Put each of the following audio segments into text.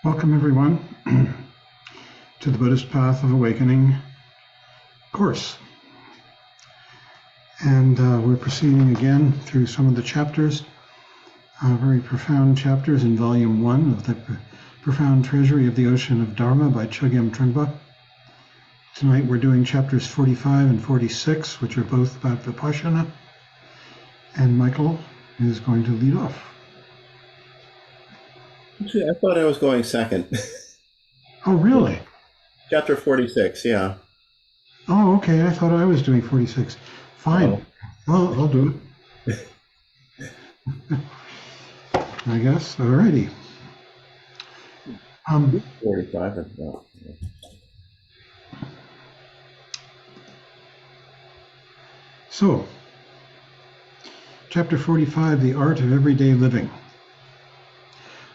Welcome, everyone, to the Buddhist Path of Awakening course. And we're proceeding again through some of the chapters, very profound chapters in Volume 1 of the Profound Treasury of the Ocean of Dharma by Chogyam Trungpa. Tonight we're doing chapters 45 and 46, which are both about Vipassana, and Michael is going to lead off. Actually, I thought I was going second. Oh, really? Chapter 46, yeah. Oh, okay. I thought I was doing 46. Fine. Well, I'll do it. I guess. Alrighty. 45. And, well, yeah. So, chapter 45, The Art of Everyday Living.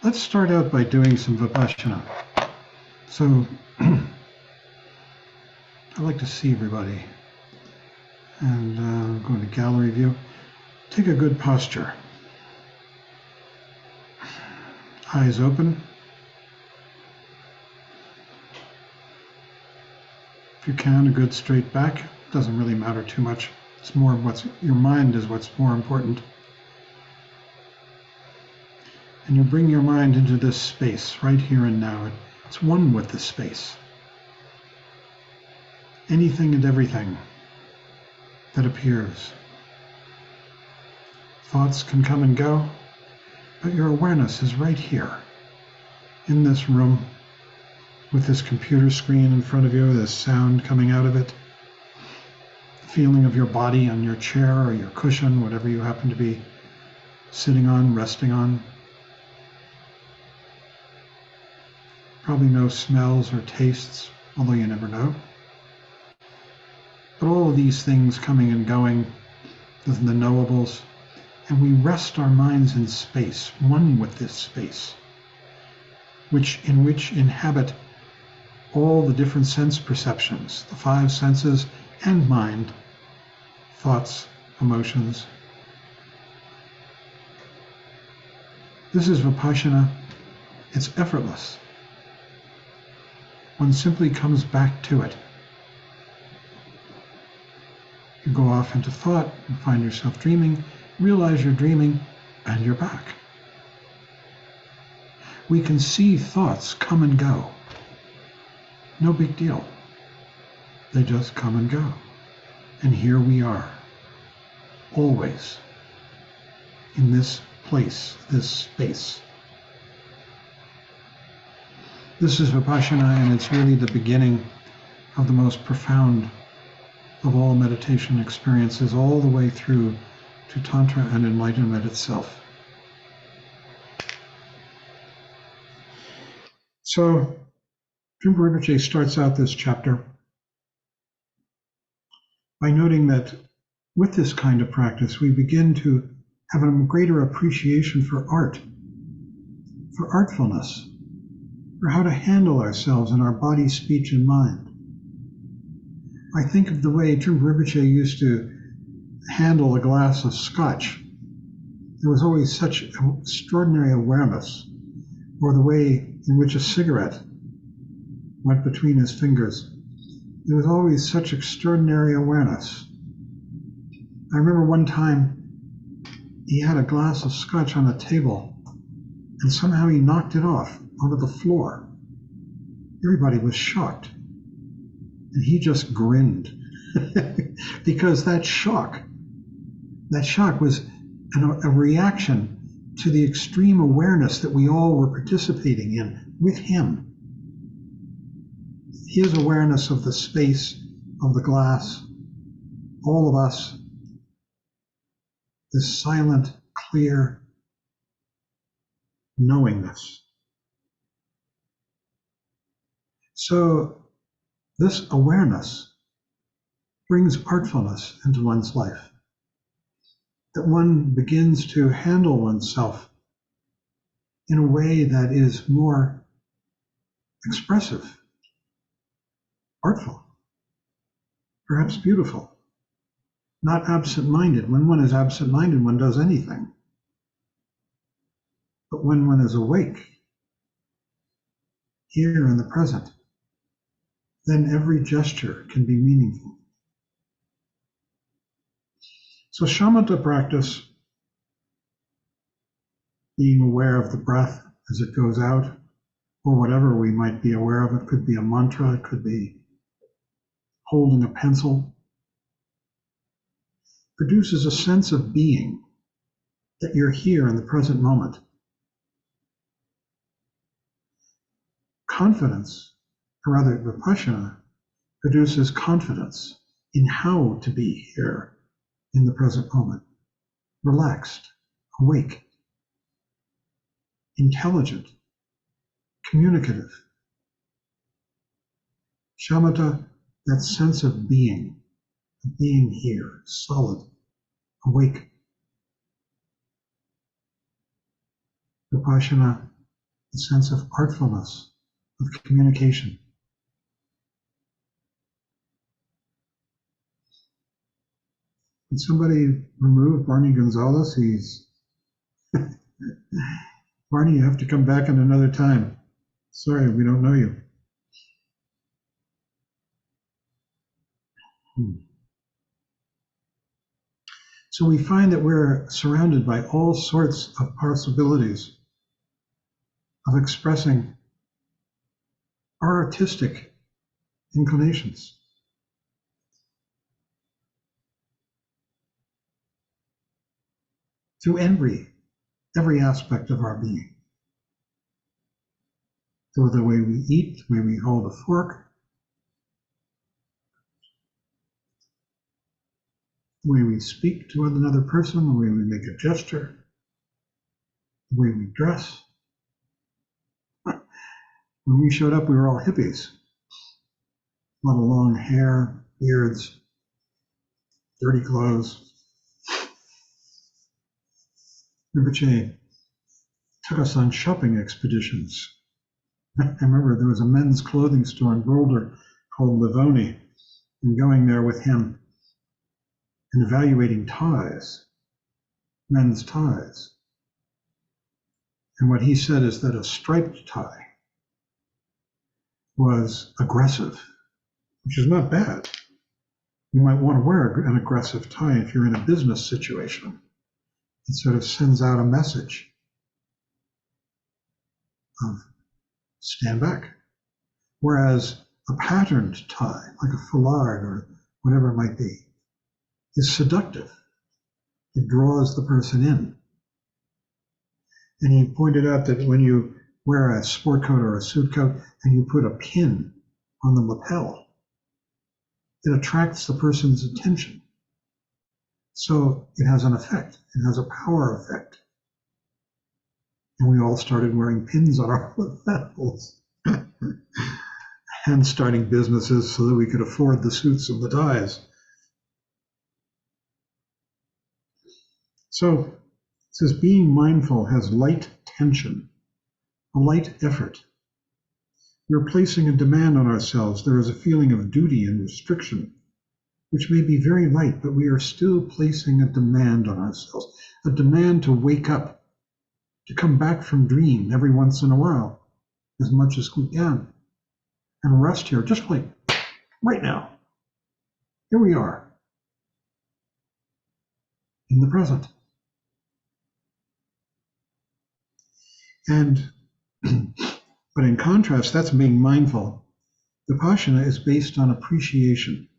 Let's start out by doing some Vipassana. So, I'd like to see everybody. And go to gallery view. Take a good posture. Eyes open. If you can, a good straight back. Doesn't really matter too much. It's more of your mind is what's more important. And you bring your mind into this space right here and now. It's one with the space. Anything and everything that appears. Thoughts can come and go, but your awareness is right here, in this room, with this computer screen in front of you, this sound coming out of it, the feeling of your body on your chair or your cushion, whatever you happen to be sitting on, resting on. Probably no smells or tastes, although you never know. But all of these things coming and going, the knowables, and we rest our minds in space, one with this space, in which inhabit all the different sense perceptions, the five senses and mind, thoughts, emotions. This is Vipassana. It's effortless. One simply comes back to it. You go off into thought and find yourself dreaming, realize you're dreaming, and you're back. We can see thoughts come and go. No big deal. They just come and go. And here we are, always, in this place, this space. This is Vipassana, and it's really the beginning of the most profound of all meditation experiences, all the way through to Tantra and enlightenment itself. So, Trungpa Rinpoche starts out this chapter by noting that with this kind of practice, we begin to have a greater appreciation for art, for artfulness, for how to handle ourselves in our body, speech, and mind. I think of the way Trungpa Rinpoche used to handle a glass of scotch. There was always such extraordinary awareness, or the way in which a cigarette went between his fingers. There was always such extraordinary awareness. I remember one time he had a glass of scotch on a table, and somehow he knocked it off onto the floor. Everybody was shocked. And he just grinned because that shock was a reaction to the extreme awareness that we all were participating in with him. His awareness of the space, of the glass, all of us, this silent, clear knowingness. So this awareness brings artfulness into one's life, that one begins to handle oneself in a way that is more expressive, artful, perhaps beautiful, not absent-minded. When one is absent-minded, one does anything. But when one is awake, here in the present, then every gesture can be meaningful. So shamatha practice, being aware of the breath as it goes out, or whatever we might be aware of. It could be a mantra, it could be holding a pencil, produces a sense of being, that you're here in the present moment. Confidence, or rather vipassana, produces confidence in how to be here in the present moment, relaxed, awake, intelligent, communicative. Shamatha, that sense of being here, solid, awake. Vipassana, the sense of artfulness, of communication. When somebody removed Barney Gonzalez, Barney, you have to come back in another time. Sorry, we don't know you. So we find that we're surrounded by all sorts of possibilities of expressing our artistic inclinations. Through every aspect of our being. Through the way we eat, the way we hold a fork, the way we speak to another person, the way we make a gesture, the way we dress. When we showed up, we were all hippies. A lot of long hair, beards, dirty clothes. Rinpoche took us on shopping expeditions. I remember there was a men's clothing store in Boulder called Livoni, and going there with him and evaluating ties, men's ties. And what he said is that a striped tie was aggressive, which is not bad. You might want to wear an aggressive tie if you're in a business situation. It sort of sends out a message of stand back. Whereas a patterned tie, like a foulard or whatever it might be, is seductive. It draws the person in. And he pointed out that when you wear a sport coat or a suit coat and you put a pin on the lapel, it attracts the person's attention. So it has an effect. It has a power effect. And we all started wearing pins on our lapels and starting businesses so that we could afford the suits and the ties. So it says being mindful has light tension, a light effort. We're placing a demand on ourselves. There is a feeling of duty and restriction, which may be very light, but we are still placing a demand on ourselves, a demand to wake up, to come back from dream every once in a while, as much as we can, and rest here, just like right now. Here we are, in the present. And, but in contrast, that's being mindful. Vipassana is based on appreciation.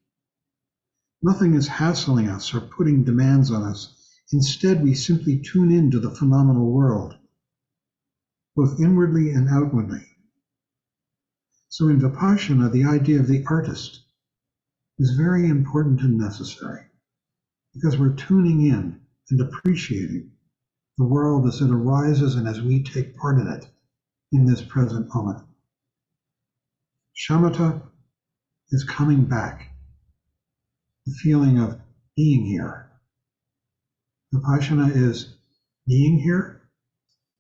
Nothing is hassling us or putting demands on us. Instead, we simply tune into the phenomenal world, both inwardly and outwardly. So in Vipassana, the idea of the artist is very important and necessary because we're tuning in and appreciating the world as it arises and as we take part in it in this present moment. Shamatha is coming back, the feeling of being here. Vipassana is being here.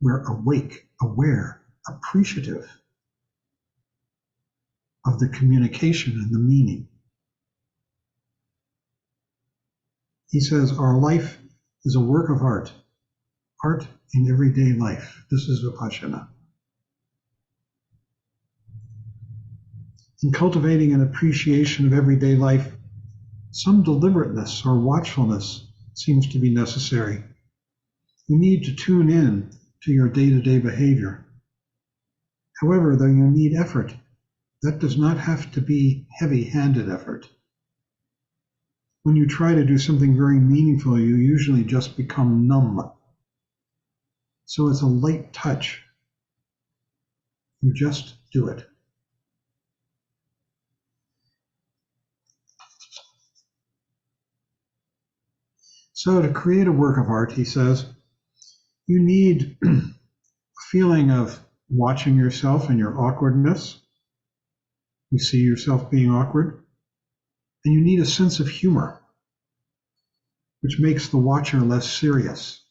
We're awake, aware, appreciative of the communication and the meaning. He says our life is a work of art in everyday life. This is Vipassana. In cultivating an appreciation of everyday life, some deliberateness or watchfulness seems to be necessary. You need to tune in to your day-to-day behavior. However, though you need effort, that does not have to be heavy-handed effort. When you try to do something very meaningful, you usually just become numb. So it's a light touch. You just do it. So to create a work of art, he says, you need a feeling of watching yourself and your awkwardness. You see yourself being awkward. And you need a sense of humor, which makes the watcher less serious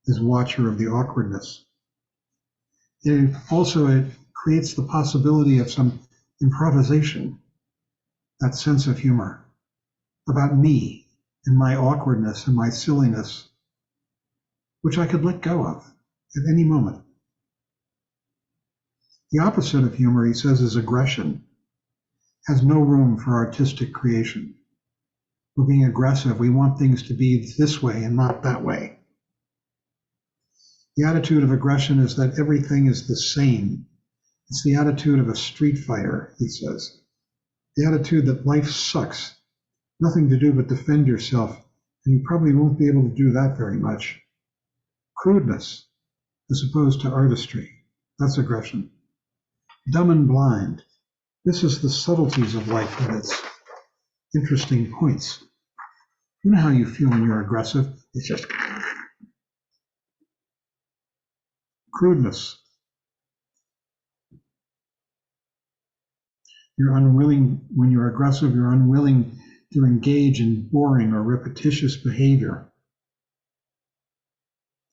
as watcher of the awkwardness. And also it creates the possibility of some improvisation, that sense of humor about me and my awkwardness and my silliness, which I could let go of at any moment. The opposite of humor, he says, is aggression. Has no room for artistic creation. We're being aggressive. We want things to be this way and not that way. The attitude of aggression is that everything is the same. It's the attitude of a street fighter, he says. The attitude that life sucks. Nothing to do but defend yourself, and you probably won't be able to do that very much. Crudeness, as opposed to artistry. That's aggression. Dumb and blind. This is the subtleties of life and its interesting points. You know how you feel when you're aggressive? It's just crudeness. You're unwilling, when you're aggressive, you're unwilling to engage in boring or repetitious behavior.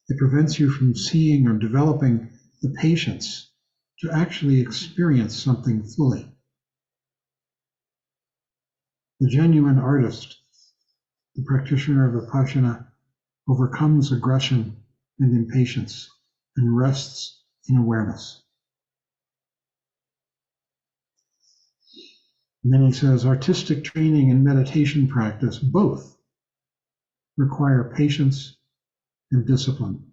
It prevents you from seeing or developing the patience to actually experience something fully. The genuine artist, the practitioner of Vipassana, overcomes aggression and impatience and rests in awareness. And then he says, artistic training and meditation practice both require patience and discipline.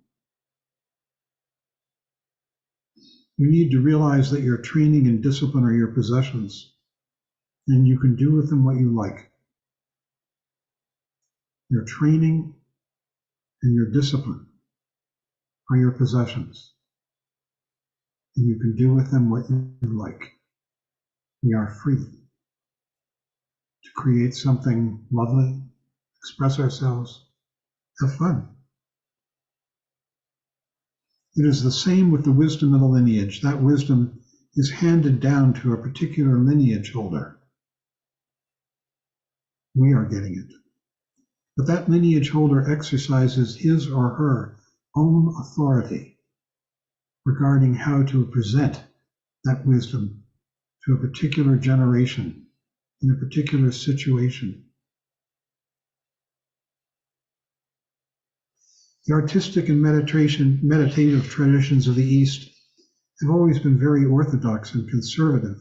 You need to realize that your training and discipline are your possessions, and you can do with them what you like. Your training and your discipline are your possessions, and you can do with them what you like. We are free to create something lovely, express ourselves, have fun. It is the same with the wisdom of the lineage. That wisdom is handed down to a particular lineage holder. We are getting it. But that lineage holder exercises his or her own authority regarding how to present that wisdom to a particular generation in a particular situation. The artistic and meditative traditions of the East have always been very orthodox and conservative,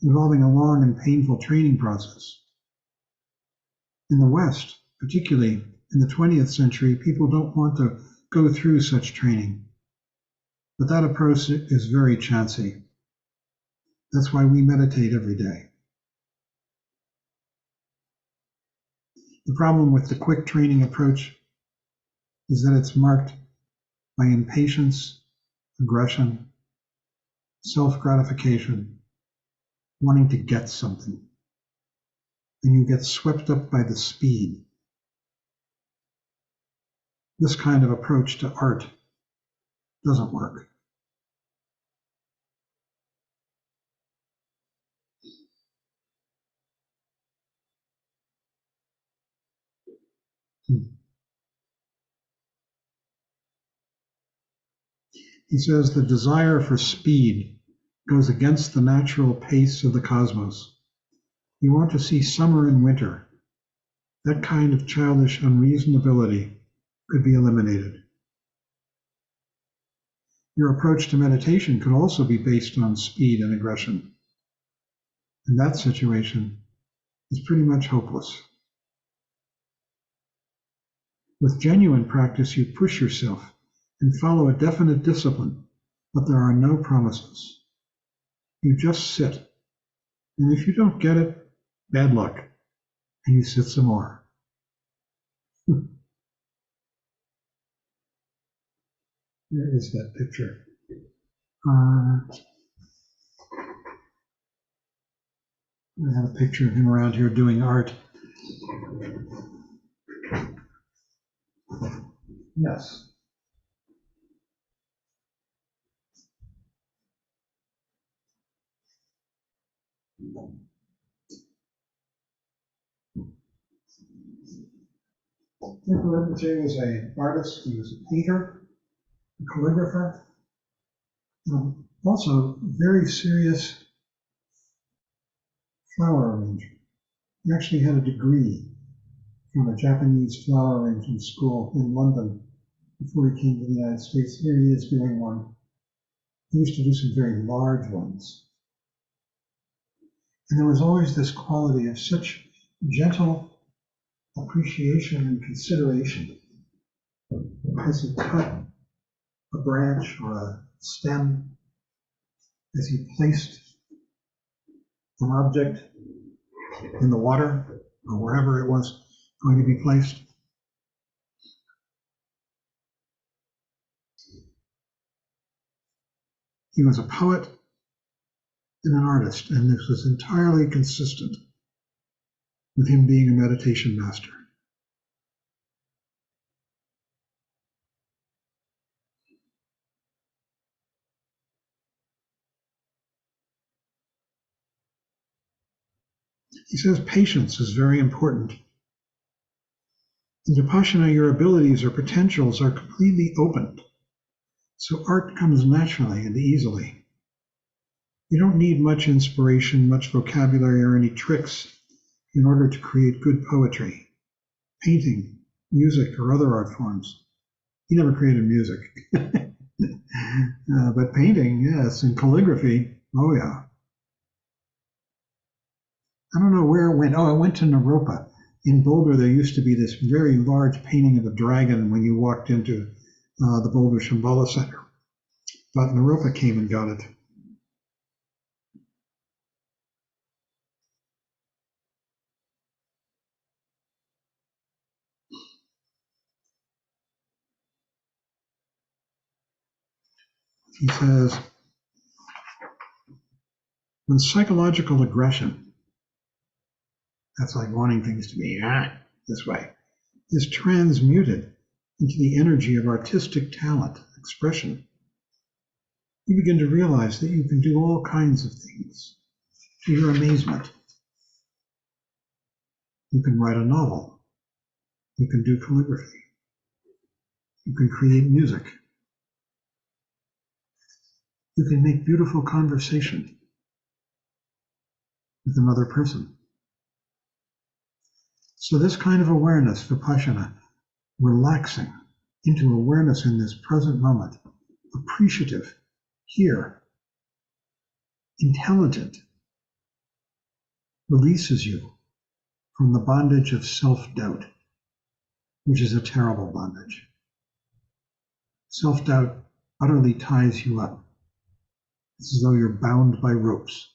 involving a long and painful training process. In the West, particularly in the 20th century, people don't want to go through such training. But that approach is very chancy. That's why we meditate every day. The problem with the quick training approach is that it's marked by impatience, aggression, self-gratification, wanting to get something. And you get swept up by the speed. This kind of approach to art doesn't work. He says the desire for speed goes against the natural pace of the cosmos. You want to see summer and winter. That kind of childish unreasonability could be eliminated. Your approach to meditation could also be based on speed and aggression. And that situation is pretty much hopeless. With genuine practice, you push yourself and follow a definite discipline, but there are no promises. You just sit. And if you don't get it, bad luck. And you sit some more. Where is that picture? I have a picture of him around here doing art. Yes. Rinpoche was an artist, he was a painter, a calligrapher, also very serious flower arranger. He actually had a degree from a Japanese flower arranging school in London before he came to the United States. Here he is doing one. He used to do some very large ones. And there was always this quality of such gentle appreciation and consideration as he cut a branch or a stem, as he placed an object in the water or wherever it was going to be placed. He was a poet and an artist, and this was entirely consistent with him being a meditation master. He says patience is very important. In Vipassana, your abilities or potentials are completely opened, so art comes naturally and easily. You don't need much inspiration, much vocabulary, or any tricks in order to create good poetry, painting, music, or other art forms. He never created music. But painting, yes, and calligraphy, oh yeah. I don't know where it went. Oh, it went to Naropa. In Boulder, there used to be this very large painting of a dragon when you walked into the Boulder Shambhala Center. But Naropa came and got it. He says, when psychological aggression, that's like wanting things to be this way, is transmuted into the energy of artistic talent, expression, you begin to realize that you can do all kinds of things to your amazement. You can write a novel. You can do calligraphy. You can create music. You can make beautiful conversation with another person. So this kind of awareness, Vipassana, relaxing into awareness in this present moment, appreciative, here, intelligent, releases you from the bondage of self-doubt, which is a terrible bondage. Self-doubt utterly ties you up. It's as though you're bound by ropes.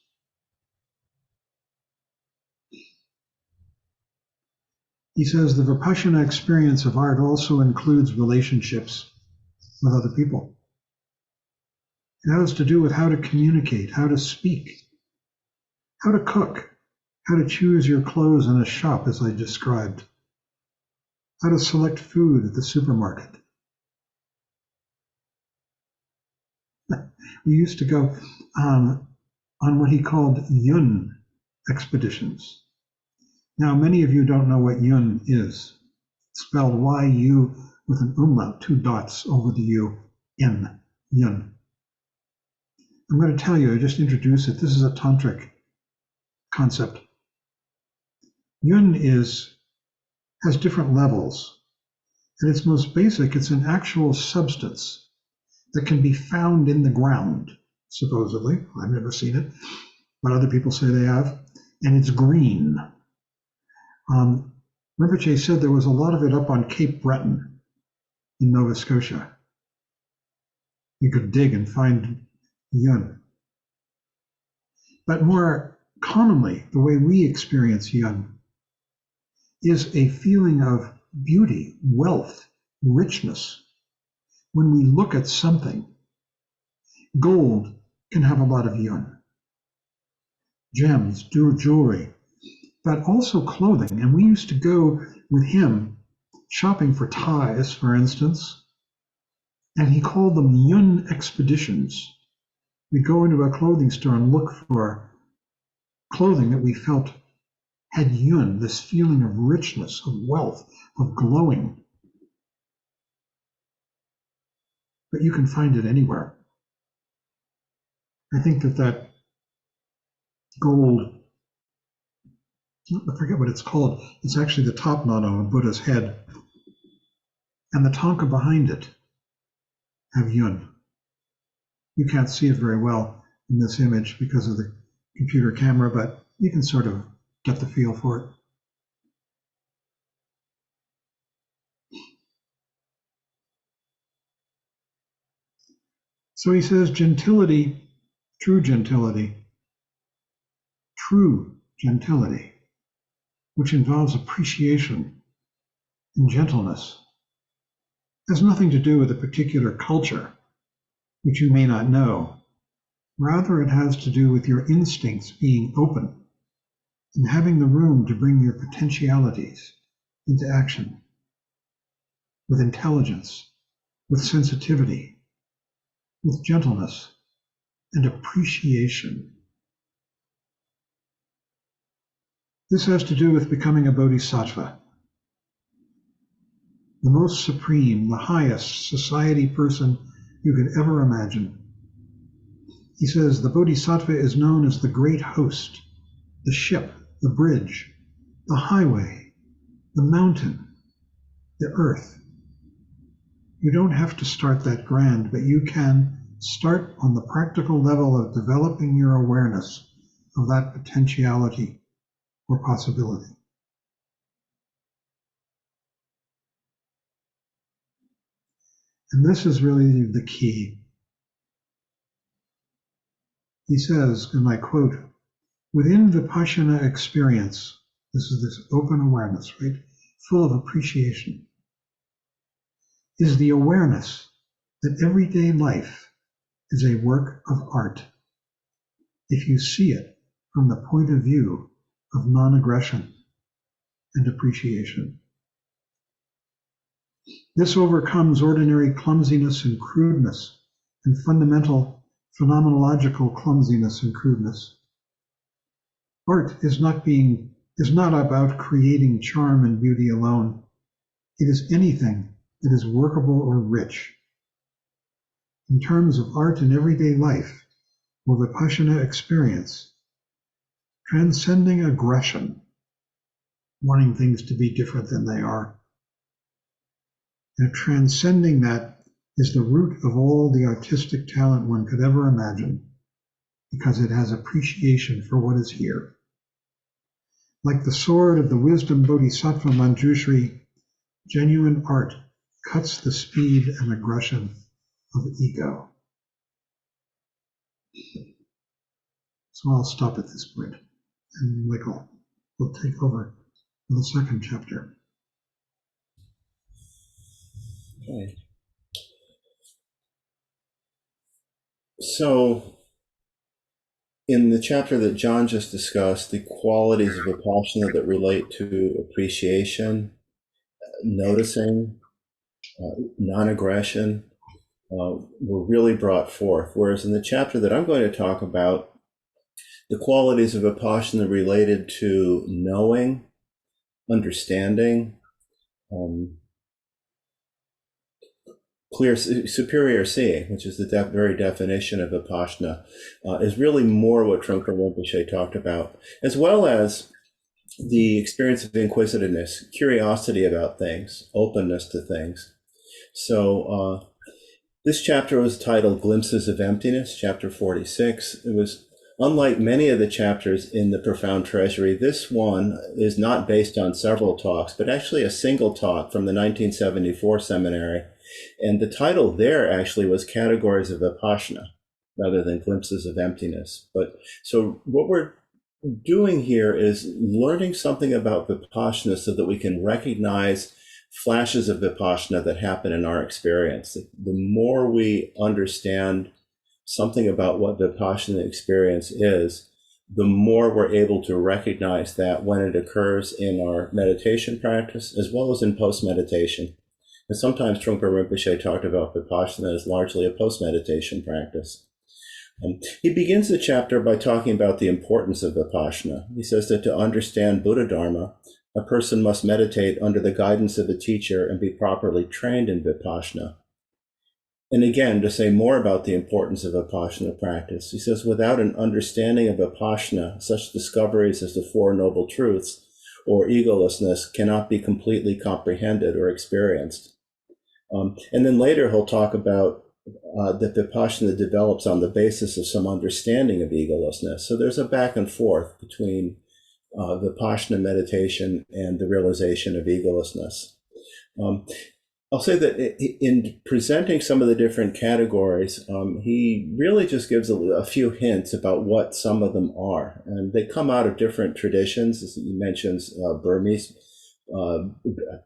He says the Vipassana experience of art also includes relationships with other people. It has to do with how to communicate, how to speak, how to cook, how to choose your clothes in a shop, as I described, how to select food at the supermarket. We used to go on what he called yun expeditions. Now, many of you don't know what yun is. It's spelled Y-U with an umlaut, 2 dots over the U, in, yun. I'm going to tell you, I just introduce it. This is a tantric concept. Yun has different levels. At its most basic, it's an actual substance that can be found in the ground, supposedly. I've never seen it. what other people say they have, and it's green. Rinpoche said there was a lot of it up on Cape Breton in Nova Scotia. You could dig and find yun. But more commonly, the way we experience yun is a feeling of beauty, wealth, richness. When we look at something, gold can have a lot of yun. Gems, jewelry, but also clothing. And we used to go with him shopping for ties, for instance, and he called them yun expeditions. We'd go into a clothing store and look for clothing that we felt had yun, this feeling of richness, of wealth, of glowing. But you can find it anywhere. I think that gold, I forget what it's called. It's actually the top knot on Buddha's head. And the tanka behind it have yun. You can't see it very well in this image because of the computer camera, but you can sort of get the feel for it. So he says gentility, true gentility, which involves appreciation and gentleness, has nothing to do with a particular culture, which you may not know. Rather, it has to do with your instincts being open and having the room to bring your potentialities into action with intelligence, with sensitivity, with gentleness and appreciation. This has to do with becoming a bodhisattva, the most supreme, the highest society person you could ever imagine. He says the bodhisattva is known as the great host, the ship, the bridge, the highway, the mountain, the earth. You don't have to start that grand, but you can start on the practical level of developing your awareness of that potentiality or possibility. And this is really the key. He says, and I quote, within Vipassana experience, this is this open awareness, right? Full of appreciation, is the awareness that everyday life is a work of art if you see it from the point of view of non-aggression and appreciation. This overcomes ordinary clumsiness and crudeness and fundamental phenomenological clumsiness and crudeness. Art is not about creating charm and beauty alone. It is anything that is workable or rich. In terms of art in everyday life or Vipassana experience, transcending aggression, wanting things to be different than they are, and transcending that is the root of all the artistic talent one could ever imagine, because it has appreciation for what is here. Like the sword of the wisdom bodhisattva Manjushri, genuine art cuts the speed and aggression of ego. So I'll stop at this point, and Michael will take over for the second chapter. Okay. So, in the chapter that John just discussed, the qualities of Vipassana that relate to appreciation, noticing, non-aggression, were really brought forth. Whereas in the chapter that I'm going to talk about, the qualities of Vipassana related to knowing, understanding, clear, superior seeing, which is the very definition of Vipassana, is really more what Trungpa Rinpoche talked about, as well as the experience of inquisitiveness, curiosity about things, openness to things. So this chapter was titled Glimpses of Emptiness, chapter 46. It was unlike many of the chapters in the Profound Treasury, this one is not based on several talks, but actually a single talk from the 1974 seminary. And the title there actually was Categories of Vipassana rather than Glimpses of Emptiness. But so what we're doing here is learning something about Vipassana so that we can recognize flashes of Vipassana that happen in our experience. The more we understand something about what Vipassana experience is, the more we're able to recognize that when it occurs in our meditation practice, as well as in post-meditation. And sometimes Trungpa Rinpoche talked about Vipassana as largely a post-meditation practice. He begins the chapter by talking about the importance of Vipassana. He says that to understand Buddha Dharma, a person must meditate under the guidance of a teacher and be properly trained in Vipassana. And again, to say more about the importance of Vipassana practice, he says, without an understanding of Vipassana, such discoveries as the Four Noble Truths or egolessness cannot be completely comprehended or experienced. And then later he'll talk about that Vipassana develops on the basis of some understanding of egolessness. So there's a back and forth between Vipassana meditation and the realization of egolessness. I'll say that in presenting some of the different categories, he really just gives a few hints about what some of them are. And they come out of different traditions. As he mentions Burmese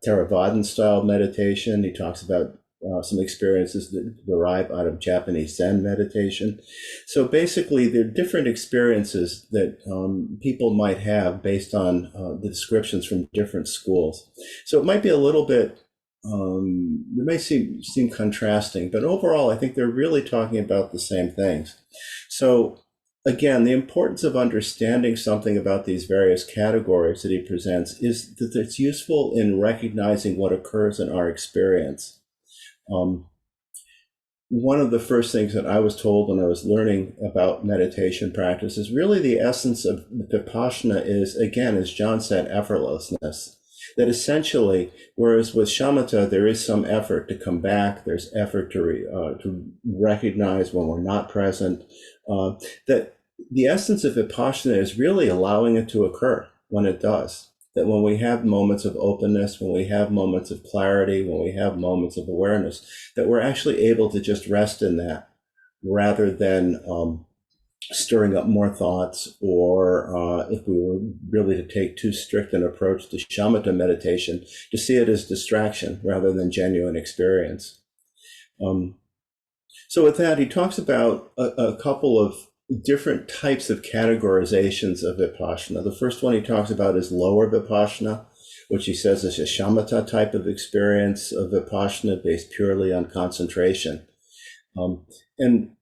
Theravadan style meditation. He talks about some experiences that derive out of Japanese Zen meditation. So basically, there are different experiences that people might have based on the descriptions from different schools. So it might be a little bit, it may seem contrasting, but overall, I think they're really talking about the same things. So again, the importance of understanding something about these various categories that he presents is that it's useful in recognizing what occurs in our experience. One of the first things that I was told when I was learning about meditation practice is really the essence of Vipassana is, again, as John said, effortlessness. That essentially, whereas with shamatha, there is some effort to come back, there's effort to recognize when we're not present, that the essence of Vipassana is really allowing it to occur when it does. That when we have moments of openness, when we have moments of clarity, when we have moments of awareness, that we're actually able to just rest in that rather than stirring up more thoughts, or if we were really to take too strict an approach to shamatha meditation, to see it as distraction rather than genuine experience. So with that, he talks about a couple of different types of categorizations of Vipassana. The first one he talks about is lower Vipassana, which he says is a shamatha type of experience of Vipassana based purely on concentration. And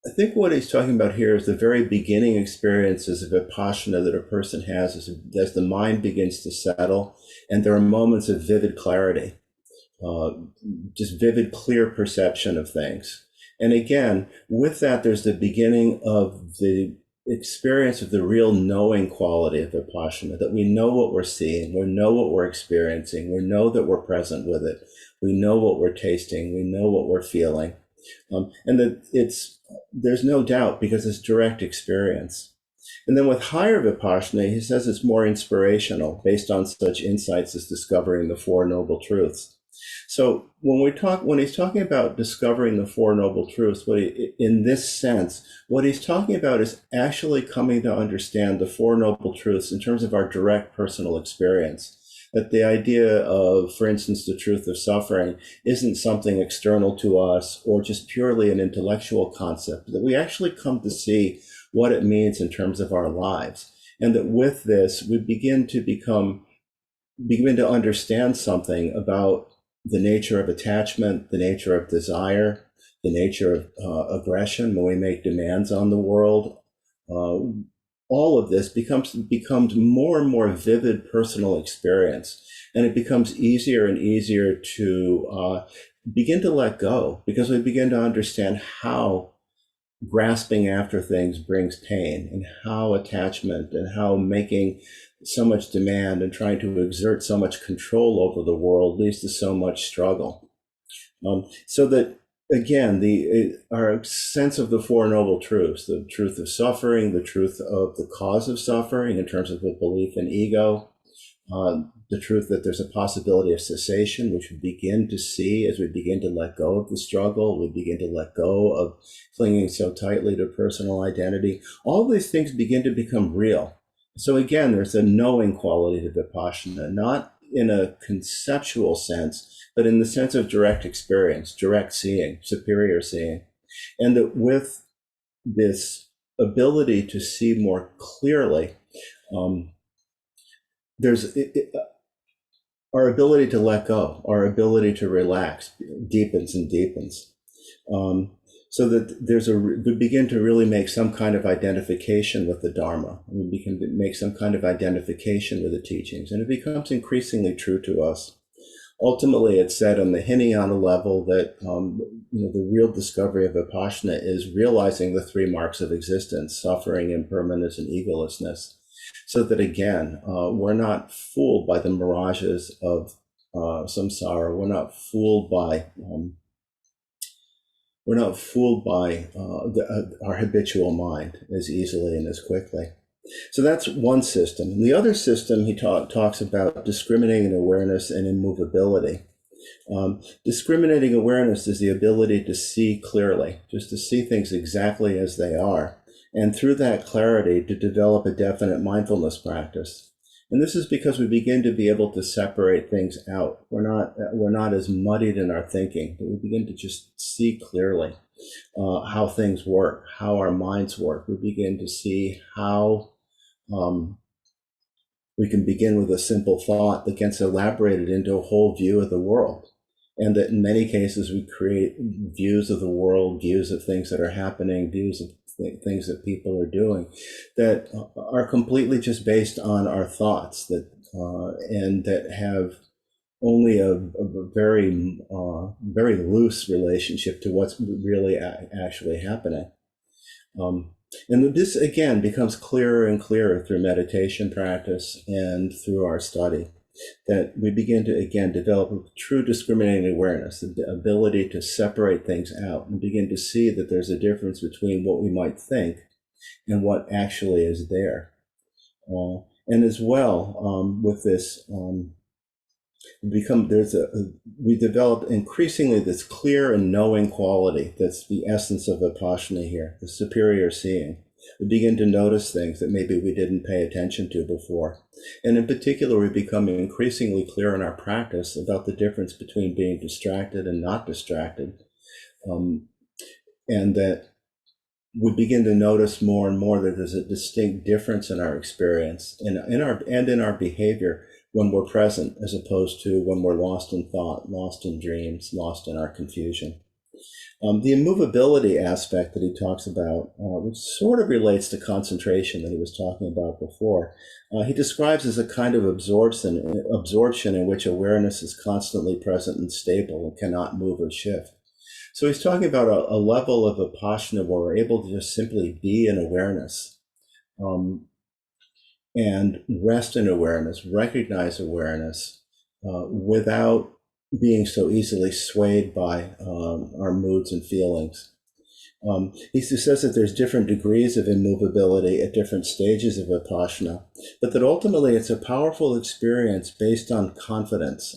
I think what he's talking about here is the very beginning experiences of Vipassana that a person has as the mind begins to settle, and there are moments of vivid clarity, just vivid, clear perception of things. And again, with that, there's the beginning of the experience of the real knowing quality of Vipassana, that we know what we're seeing, we know what we're experiencing, we know that we're present with it, we know what we're tasting, we know what we're feeling. And that there's no doubt because it's direct experience. And then with higher Vipassana, he says it's more inspirational based on such insights as discovering the Four Noble Truths. So when he's talking about discovering the Four Noble Truths, in this sense, what he's talking about is actually coming to understand the Four Noble Truths in terms of our direct personal experience. That the idea of, for instance, the truth of suffering isn't something external to us or just purely an intellectual concept, that we actually come to see what it means in terms of our lives. And that with this, we begin to understand something about the nature of attachment, the nature of desire, the nature of aggression when we make demands on the world. All of this becomes more and more vivid personal experience. And it becomes easier and easier to begin to let go because we begin to understand how grasping after things brings pain, and how attachment and how making so much demand and trying to exert so much control over the world leads to so much struggle. So that again, our sense of the Four Noble Truths, the truth of suffering, the truth of the cause of suffering in terms of the belief in ego, the truth that there's a possibility of cessation, which we begin to see as we begin to let go of the struggle, we begin to let go of clinging so tightly to personal identity. All these things begin to become real. So again, there's a knowing quality to Vipassana, not in a conceptual sense, but in the sense of direct experience, direct seeing, superior seeing. And that with this ability to see more clearly, there's our ability to let go, our ability to relax deepens and deepens. So that we begin to really make some kind of identification with the Dharma. We begin to make some kind of identification with the teachings, and it becomes increasingly true to us. Ultimately, it's said on the Hinayana level that the real discovery of Vipassana is realizing the three marks of existence: suffering, impermanence, and egolessness. So that again, we're not fooled by the mirages of samsara. We're not fooled by our habitual mind as easily and as quickly. So that's one system. And the other system he talks about discriminating awareness and immovability. Discriminating awareness is the ability to see clearly, just to see things exactly as they are, and through that clarity to develop a definite mindfulness practice. And this is because we begin to be able to separate things out. We're not as muddied in our thinking, but we begin to just see clearly how things work, how our minds work. We begin to see how we can begin with a simple thought that gets elaborated into a whole view of the world. And that in many cases we create views of the world, views of things that are happening, views of things that people are doing that are completely just based on our thoughts, and that have only a very very loose relationship to what's really actually happening. And this again becomes clearer and clearer through meditation practice and through our study, that we begin to again develop a true discriminating awareness, the ability to separate things out and begin to see that there's a difference between what we might think and what actually is there. And as well, with this, we develop increasingly this clear and knowing quality. That's the essence of Vipassana here, the superior seeing. We begin to notice things that maybe we didn't pay attention to before. And in particular, we become increasingly clear in our practice about the difference between being distracted and not distracted. And that we begin to notice more and more that there's a distinct difference in our experience and in our behavior when we're present, as opposed to when we're lost in thought, lost in dreams, lost in our confusion. The immovability aspect that he talks about, which sort of relates to concentration that he was talking about before, he describes as a kind of absorption in which awareness is constantly present and stable and cannot move or shift. So he's talking about a level of Vipassana where we're able to just simply be in awareness, and rest in awareness, recognize awareness, without being so easily swayed by our moods and feelings. He says that there's different degrees of immovability at different stages of Vipassana, but that ultimately it's a powerful experience based on the confidence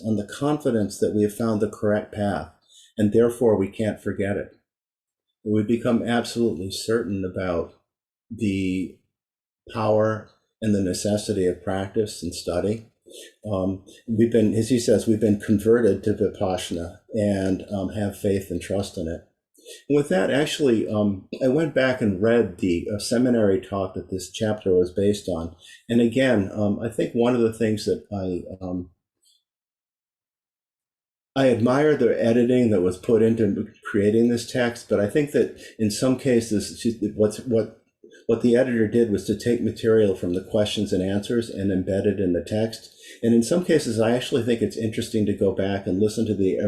that we have found the correct path, and therefore we can't forget it. We become absolutely certain about the power and the necessity of practice and study. As he says, we've been converted to Vipassana and have faith and trust in it. And with that, actually, I went back and read the seminary talk that this chapter was based on. And again, I think one of the things that I admire the editing that was put into creating this text, but I think that in some cases, what the editor did was to take material from the questions and answers and embed it in the text. And in some cases, I actually think it's interesting to go back and listen to the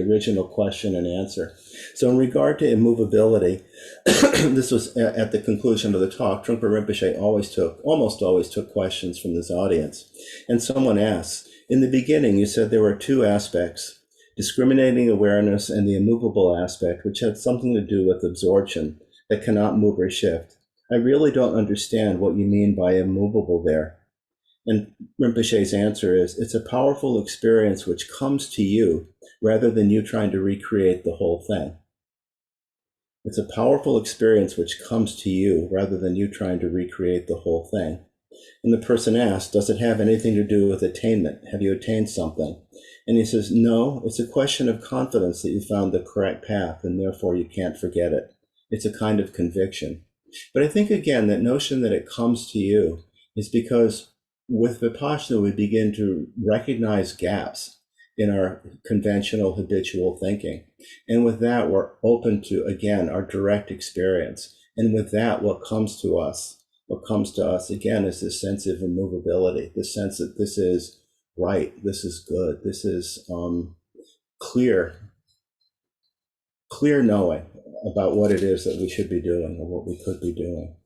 original question and answer. So in regard to immovability, this was at the conclusion of the talk. Trungpa Rinpoche almost always took questions from this audience. And someone asks, in the beginning, you said there were two aspects. discriminating awareness and the immovable aspect, which had something to do with absorption that cannot move or shift. I really don't understand what you mean by immovable there. And Rinpoche's answer is, it's a powerful experience which comes to you rather than you trying to recreate the whole thing. It's a powerful experience which comes to you rather than you trying to recreate the whole thing. And the person asks, does it have anything to do with attainment? Have you attained something? And he says, no, it's a question of confidence that you found the correct path and therefore you can't forget it. It's a kind of conviction. But I think, again, that notion that it comes to you is because with Vipassana, we begin to recognize gaps in our conventional habitual thinking. And with that, we're open to, again, our direct experience. And with that, what comes to us again is this sense of immovability, this sense that this is right, this is good, this is clear knowing about what it is that we should be doing or what we could be doing.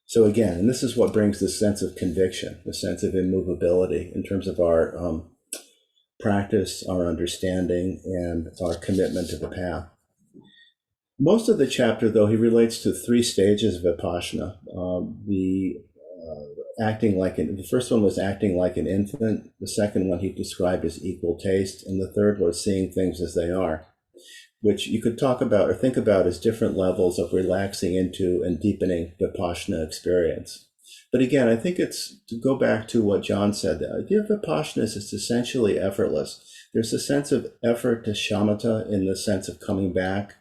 So again, and this is what brings this sense of conviction, the sense of immovability in terms of our practice, our understanding, and our commitment to the path. Most of the chapter, though, he relates to 3 stages of Vipassana. The first one was acting like an infant. The second one he described as equal taste. And the third was seeing things as they are, which you could talk about or think about as different levels of relaxing into and deepening Vipassana experience. But again, I think it's to go back to what John said. The idea of Vipassana is it's essentially effortless. There's a sense of effort to shamatha in the sense of coming back,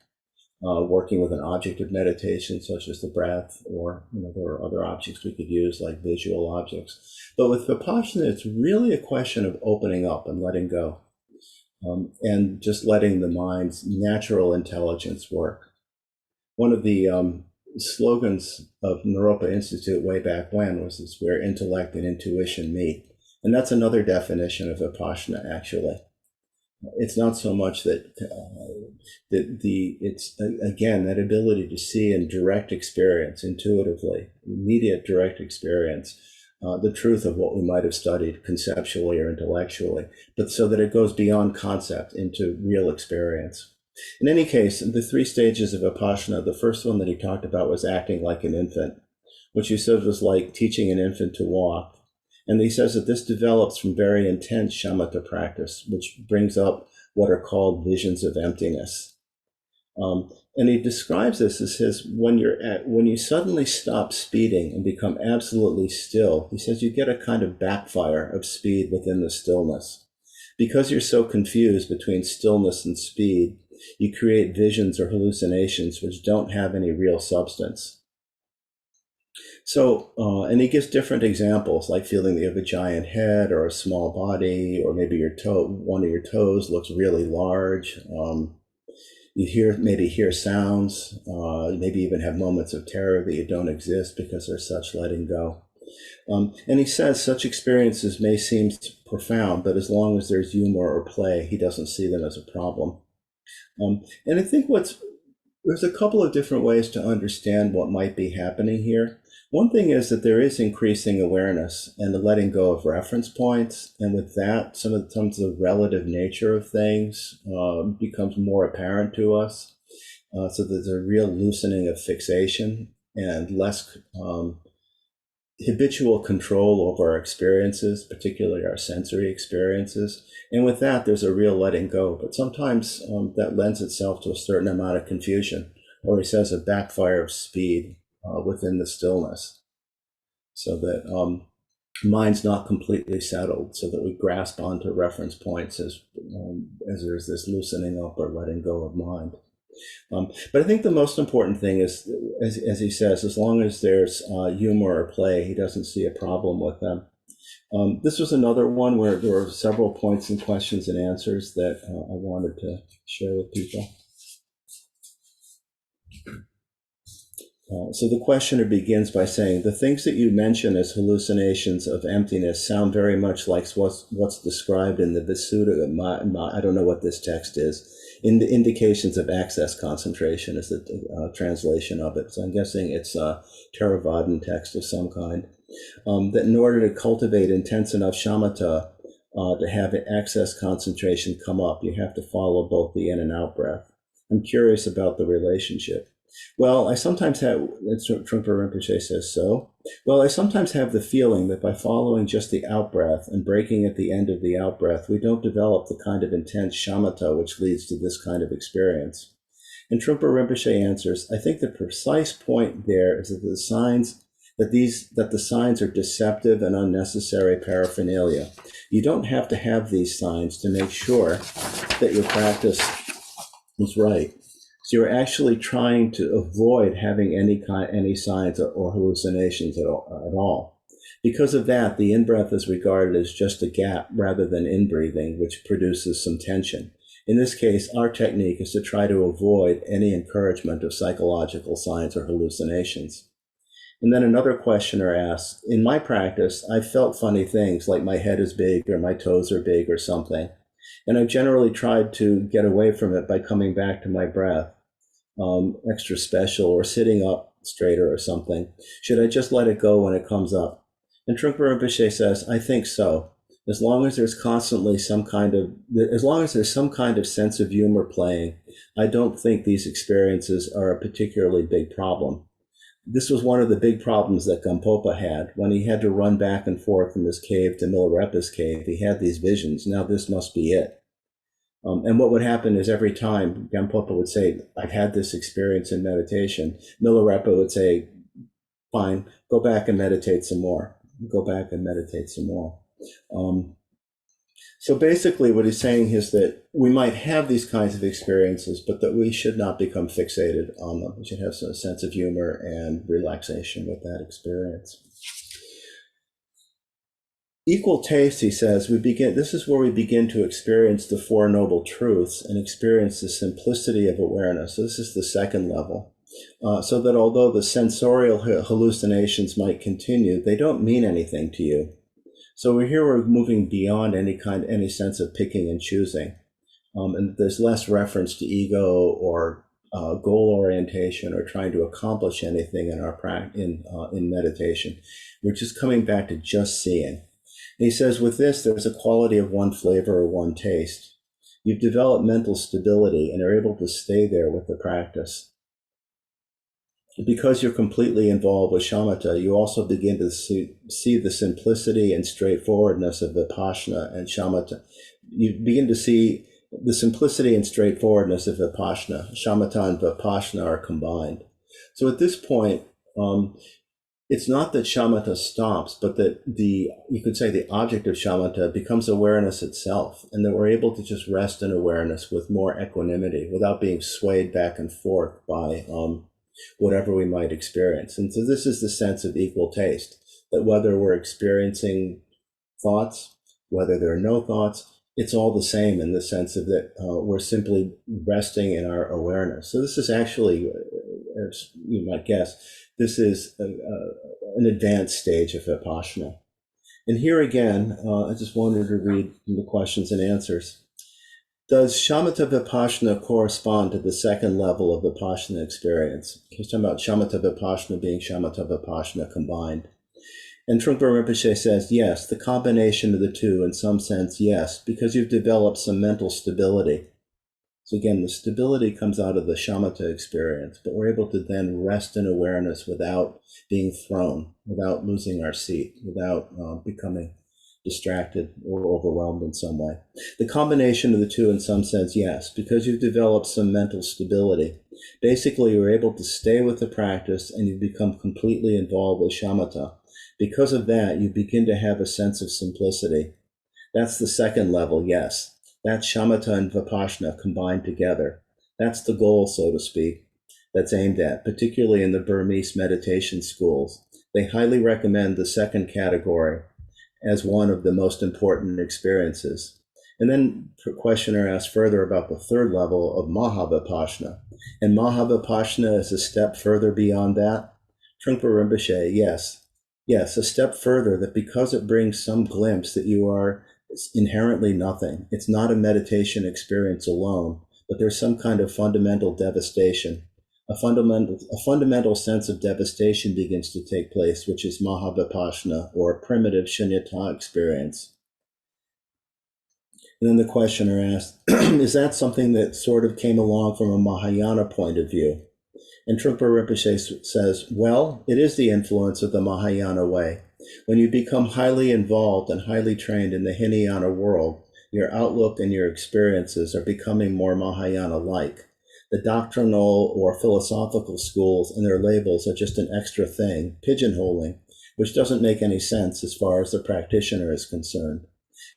working with an object of meditation, such as the breath, or there are other objects we could use, like visual objects. But with Vipassana, it's really a question of opening up and letting go, and just letting the mind's natural intelligence work. One of the slogans of Naropa Institute way back when was this, where intellect and intuition meet. And that's another definition of Vipassana, actually. It's not so much that it's again that ability to see in direct experience, intuitively, immediate direct experience, the truth of what we might have studied conceptually or intellectually, but so that it goes beyond concept into real experience. In any case, the 3 stages of Vipassana, the first one that he talked about was acting like an infant, which he said was like teaching an infant to walk. And he says that this develops from very intense shamatha practice, which brings up what are called visions of emptiness. And he describes this as when you suddenly stop speeding and become absolutely still, he says you get a kind of backfire of speed within the stillness. Because you're so confused between stillness and speed, you create visions or hallucinations which don't have any real substance. So, and he gives different examples, like feeling that you have a giant head or a small body, or maybe one of your toes looks really large. You maybe hear sounds, maybe even have moments of terror that you don't exist because there's such letting go. And he says such experiences may seem profound, but as long as there's humor or play, he doesn't see them as a problem. And I think there's a couple of different ways to understand what might be happening here. One thing is that there is increasing awareness and the letting go of reference points. And with that, some of the relative nature of things becomes more apparent to us. So there's a real loosening of fixation and less habitual control over our experiences, particularly our sensory experiences. And with that, there's a real letting go. But sometimes that lends itself to a certain amount of confusion, or he says a backfire of speed within the stillness, so that mind's not completely settled, so that we grasp onto reference points as there's this loosening up or letting go of mind. But I think the most important thing is, as he says, as long as there's humor or play, he doesn't see a problem with them. This was another one where there were several points and questions and answers that I wanted to share with people. So the questioner begins by saying, the things that you mention as hallucinations of emptiness sound very much like what's described in the Visuddha, I don't know what this text is, in the indications of access concentration is the translation of it. So I'm guessing it's a Theravadan text of some kind. That in order to cultivate intense enough shamatha, to have excess concentration come up, you have to follow both the in and out breath. I'm curious about the relationship. Well, I sometimes have, Trungpa Rinpoche says so. Well, I sometimes have the feeling that by following just the out breath and breaking at the end of the out breath, we don't develop the kind of intense shamatha which leads to this kind of experience. And Trungpa Rinpoche answers, I think the precise point there is that the signs are deceptive and unnecessary paraphernalia. You don't have to have these signs to make sure that your practice is right. So you're actually trying to avoid having any signs or hallucinations at all. Because of that, the in-breath is regarded as just a gap rather than in-breathing, which produces some tension. In this case, our technique is to try to avoid any encouragement of psychological signs or hallucinations. And then another questioner asks, in my practice, I've felt funny things like my head is big or my toes are big or something. And I've generally tried to get away from it by coming back to my breath, extra special, or sitting up straighter or something. Should I just let it go when it comes up? And Trungpa Rinpoche says, I think so. As long as there's some kind of sense of humor playing, I don't think these experiences are a particularly big problem. This was one of the big problems that Gampopa had. When he had to run back and forth from his cave to Milarepa's cave, he had these visions. Now this must be it. And what would happen is every time Gampopa would say, I've had this experience in meditation, Milarepa would say, fine, go back and meditate some more. Go back and meditate some more. So basically what he's saying is that we might have these kinds of experiences, but that we should not become fixated on them. We should have some sense of humor and relaxation with that experience. Equal taste, he says, this is where we begin to experience the Four Noble Truths and experience the simplicity of awareness. So this is the second level. So that although the sensorial hallucinations might continue, they don't mean anything to you. So we're moving beyond any sense of picking and choosing. And there's less reference to ego or goal orientation or trying to accomplish anything in our in meditation. We're just coming back to just seeing. And he says, with this, there's a quality of one flavor or one taste. You've developed mental stability and are able to stay there with the practice. Because you're completely involved with shamatha, you also begin to see the simplicity and straightforwardness of vipassana and shamatha. You begin to see the simplicity and straightforwardness of vipassana. Shamatha and vipassana are combined. So at this point, it's not that shamatha stops, but that you could say the object of shamatha becomes awareness itself, and that we're able to just rest in awareness with more equanimity without being swayed back and forth by whatever we might experience. And so this is the sense of equal taste, that whether we're experiencing thoughts, whether there are no thoughts, it's all the same in the sense of that we're simply resting in our awareness. So this is actually, as you might guess, this is an advanced stage of vipassana. And here again, I just wanted to read the questions and answers. Does shamatha vipassana correspond to the second level of vipassana experience? He's talking about shamatha vipassana being shamatha vipassana combined. And Trungpa Rinpoche says, yes, the combination of the two, in some sense, yes, because you've developed some mental stability. So again, the stability comes out of the shamatha experience, but we're able to then rest in awareness without being thrown, without losing our seat, without becoming distracted or overwhelmed in some way. The combination of the two, in some sense, yes, because you've developed some mental stability. Basically, you're able to stay with the practice and you've become completely involved with shamatha. Because of that, you begin to have a sense of simplicity. That's the second level, yes. That's shamatha and vipassana combined together. That's the goal, so to speak, that's aimed at, particularly in the Burmese meditation schools. They highly recommend the second category as one of the most important experiences. And then the questioner asked further about the third level of Mahavipassana. And Mahavipassana is a step further beyond that. Trungpa Rinpoche, yes, a step further, that because it brings some glimpse that you are inherently nothing. It's not a meditation experience alone, but there's some kind of fundamental devastation. A fundamental sense of devastation begins to take place, which is Mahavipassana, or a primitive shunyata experience. And then the questioner asked, is that something that sort of came along from a Mahayana point of view? And Trungpa Rinpoche says, well, it is the influence of the Mahayana way. When you become highly involved and highly trained in the Hinayana world, your outlook and your experiences are becoming more Mahayana-like. The doctrinal or philosophical schools and their labels are just an extra thing, pigeonholing, which doesn't make any sense as far as the practitioner is concerned.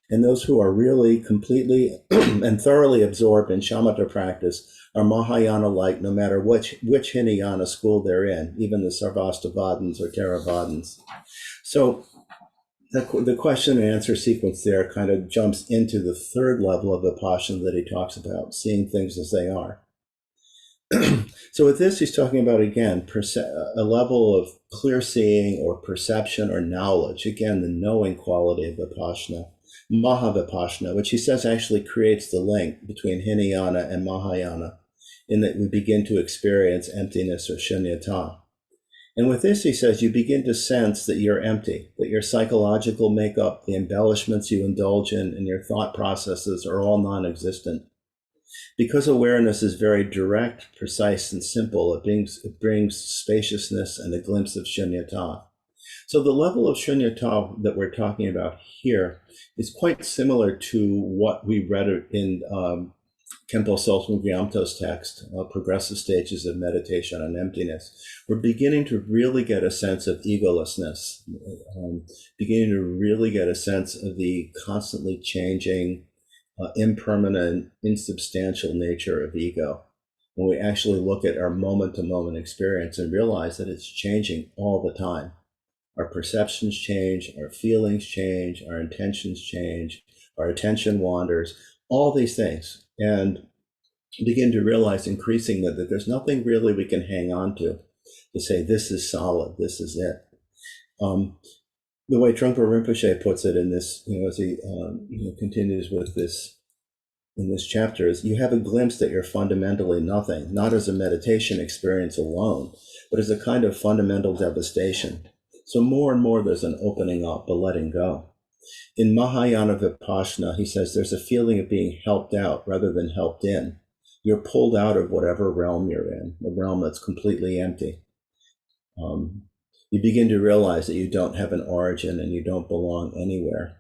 And those who are really completely and thoroughly absorbed in shamatha practice are Mahayana-like no matter which Hinayana school they're in, even the Sarvastivadins or Theravadins. So the question and answer sequence there kind of jumps into the third level of Vipassana that he talks about, seeing things as they are. So with this, he's talking about, again, a level of clear seeing or perception or knowledge, again, the knowing quality of Vipassana, Mahavipassana, which he says actually creates the link between Hinayana and Mahayana, in that we begin to experience emptiness or shunyata. And with this, he says, you begin to sense that you're empty, that your psychological makeup, the embellishments you indulge in, and your thought processes are all non-existent. Because awareness is very direct, precise, and simple, it brings spaciousness and a glimpse of shunyata. So the level of shunyata that we're talking about here is quite similar to what we read in Khenpo Sosum Gyamto's text, Progressive Stages of Meditation on Emptiness. We're beginning to really get a sense of egolessness, beginning to really get a sense of the constantly changing, impermanent, insubstantial nature of ego. When we actually look at our moment-to-moment experience and realize that it's changing all the time. Our perceptions change, our feelings change, our intentions change, our attention wanders, all these things. And begin to realize increasingly that there's nothing really we can hang on to say, this is solid, this is it. The way Trungpa Rinpoche puts it in this, as he continues with this in this chapter, is you have a glimpse that you're fundamentally nothing, not as a meditation experience alone, but as a kind of fundamental devastation. So more and more there's an opening up, a letting go. In Mahayana Vipassana, he says there's a feeling of being helped out rather than helped in. You're pulled out of whatever realm you're in, a realm that's completely empty. You begin to realize that you don't have an origin and you don't belong anywhere.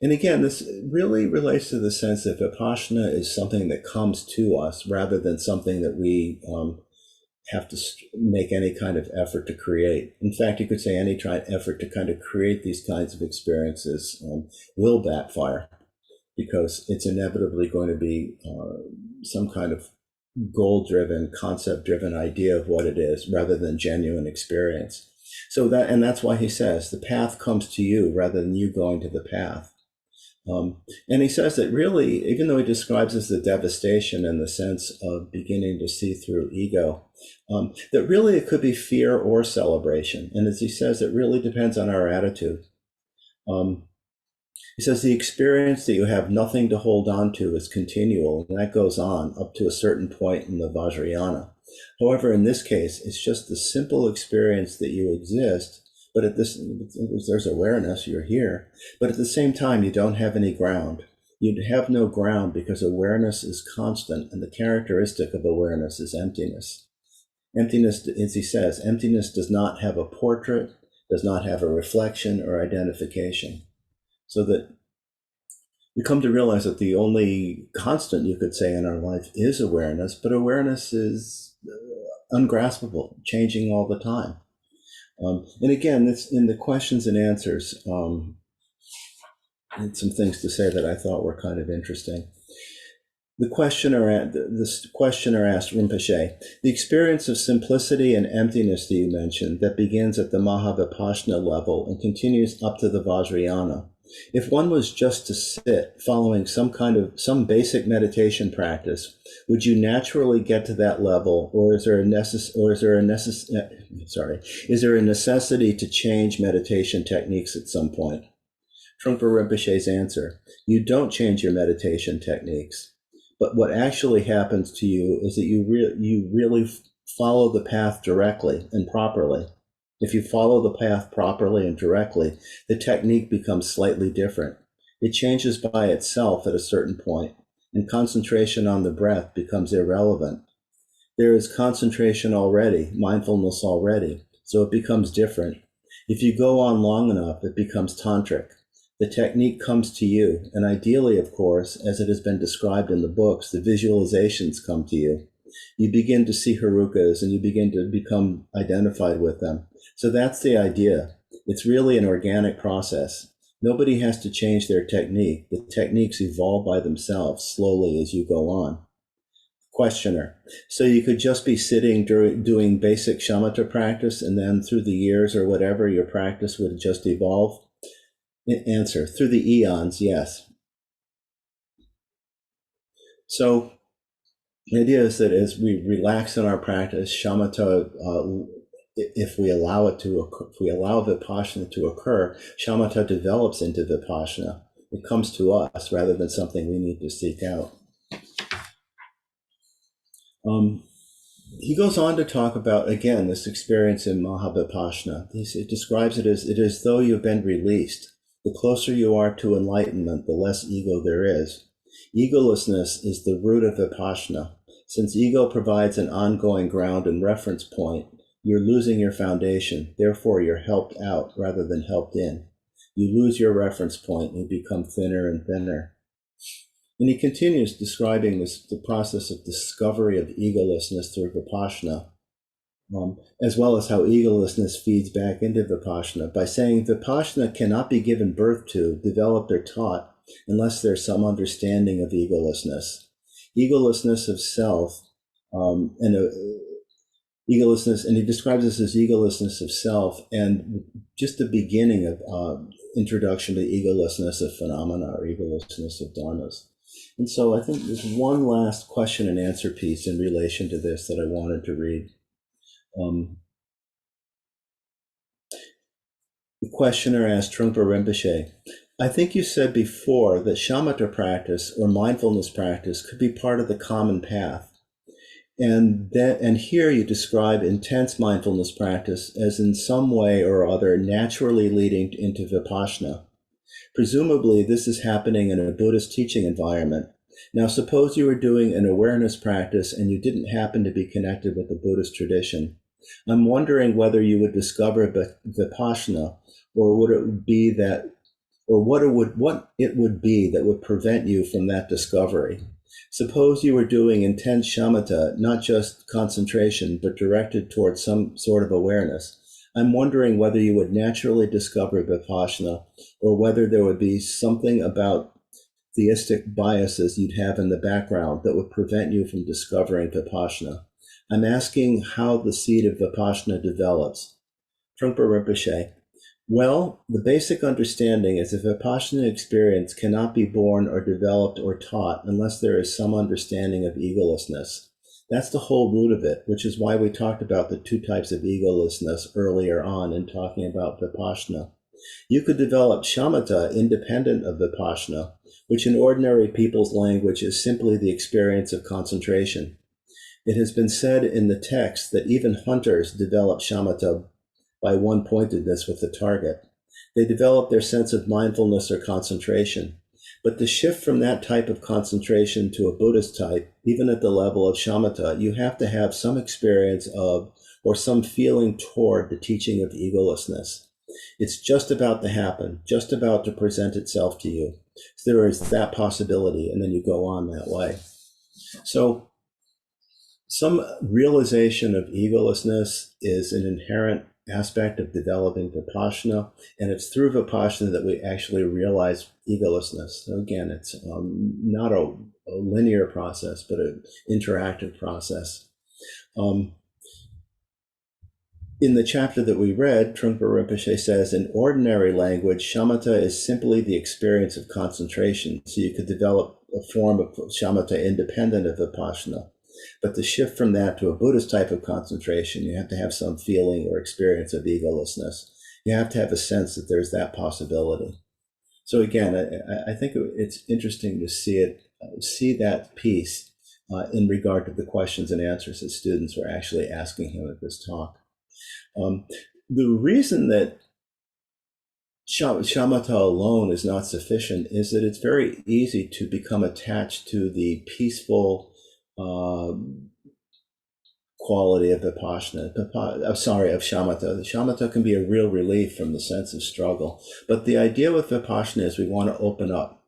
And again, this really relates to the sense that Vipassana is something that comes to us rather than something that we have to make any kind of effort to create. In fact, you could say any effort to kind of create these kinds of experiences will backfire, because it's inevitably going to be some kind of goal-driven, concept-driven idea of what it is rather than genuine experience. So that's why he says the path comes to you rather than you going to the path. And he says that really, even though he describes as the devastation in the sense of beginning to see through ego, that really it could be fear or celebration. And as he says, it really depends on our attitude. He says the experience that you have nothing to hold on to is continual, and that goes on up to a certain point in the Vajrayana. However, in this case, it's just the simple experience that you exist, but there's awareness, you're here, but at the same time, you don't have any ground. You have no ground because awareness is constant, and the characteristic of awareness is emptiness. Emptiness, as he says, emptiness does not have a portrait, does not have a reflection or identification. So that we come to realize that the only constant, you could say, in our life is awareness, but awareness is ungraspable, changing all the time. And again, this, in the questions and answers, I had some things to say that I thought were kind of interesting. This questioner asked Rinpoche, the experience of simplicity and emptiness that you mentioned that begins at the Mahavipassana level and continues up to the Vajrayana. If one was just to sit following some basic meditation practice, would you naturally get to that level, or is there a necessity to change meditation techniques at some point? Trungpa Rinpoche's answer: you don't change your meditation techniques, but what actually happens to you is that you really follow the path directly and properly. If you follow the path properly and directly, the technique becomes slightly different. It changes by itself at a certain point, and concentration on the breath becomes irrelevant. There is concentration already, mindfulness already, so it becomes different. If you go on long enough, it becomes tantric. The technique comes to you, and ideally, of course, as it has been described in the books, the visualizations come to you. You begin to see harukas and you begin to become identified with them. So that's the idea. It's really an organic process. Nobody has to change their technique. The techniques evolve by themselves slowly as you go on. Questioner. So you could just be sitting doing basic shamatha practice, and then through the years or whatever, your practice would just evolve? Answer. Through the eons, yes. So the idea is that as we relax in our practice, shamatha, if we allow it to occur, if we allow vipassana to occur, shamatha develops into vipassana. It comes to us rather than something we need to seek out. He goes on to talk about, again, this experience in Mahavipassana. It describes it as though you've been released. The closer you are to enlightenment, the less ego there is. Egolessness is the root of Vipassana. Since ego provides an ongoing ground and reference point, you're losing your foundation. Therefore, you're helped out rather than helped in. You lose your reference point and you become thinner and thinner. And he continues describing the process of discovery of egolessness through Vipassana, as well as how egolessness feeds back into Vipassana by saying Vipassana cannot be given birth to, developed, or taught unless there's some understanding of egolessness. Egolessness of self, egolessness, and he describes this as egolessness of self, and just the beginning of introduction to egolessness of phenomena or egolessness of dharmas. And so I think there's one last question and answer piece in relation to this that I wanted to read. The questioner asked Trungpa Rinpoche, I think you said before that shamatha practice or mindfulness practice could be part of the common path. And here you describe intense mindfulness practice as in some way or other naturally leading into vipassana. Presumably, this is happening in a Buddhist teaching environment. Now, suppose you were doing an awareness practice and you didn't happen to be connected with the Buddhist tradition. I'm wondering whether you would discover vipassana, or would it be that, or what it would be that would prevent you from that discovery. Suppose you were doing intense shamatha, not just concentration, but directed towards some sort of awareness. I'm wondering whether you would naturally discover vipassana, or whether there would be something about theistic biases you'd have in the background that would prevent you from discovering vipassana. I'm asking how the seed of vipassana develops. Trungpa Rinpoche. Well, the basic understanding is that vipassana experience cannot be born or developed or taught unless there is some understanding of egolessness. That's the whole root of it, which is why we talked about the two types of egolessness earlier on in talking about vipassana. You could develop shamatha independent of vipassana, which in ordinary people's language is simply the experience of concentration. It has been said in the text that even hunters develop shamatha by one-pointedness with the target. They develop their sense of mindfulness or concentration. But to shift from that type of concentration to a Buddhist type, even at the level of shamatha, you have to have some experience of or some feeling toward the teaching of egolessness. It's just about to happen, just about to present itself to you. So there is that possibility, and then you go on that way. So some realization of egolessness is an inherent aspect of developing vipassana, and it's through vipassana that we actually realize egolessness. So again, it's not a linear process, but an interactive process. In the chapter that we read, Trungpa Rinpoche says, in ordinary language, shamatha is simply the experience of concentration, so you could develop a form of shamatha independent of vipassana. But to shift from that to a Buddhist type of concentration, you have to have some feeling or experience of egolessness. You have to have a sense that there's that possibility. So again, I think it's interesting to see that piece in regard to the questions and answers that students were actually asking him at this talk. The reason that shamatha alone is not sufficient is that it's very easy to become attached to the peaceful quality of vipassana. I'm sorry, of shamatha. The shamatha can be a real relief from the sense of struggle. But the idea with vipassana is we want to open up,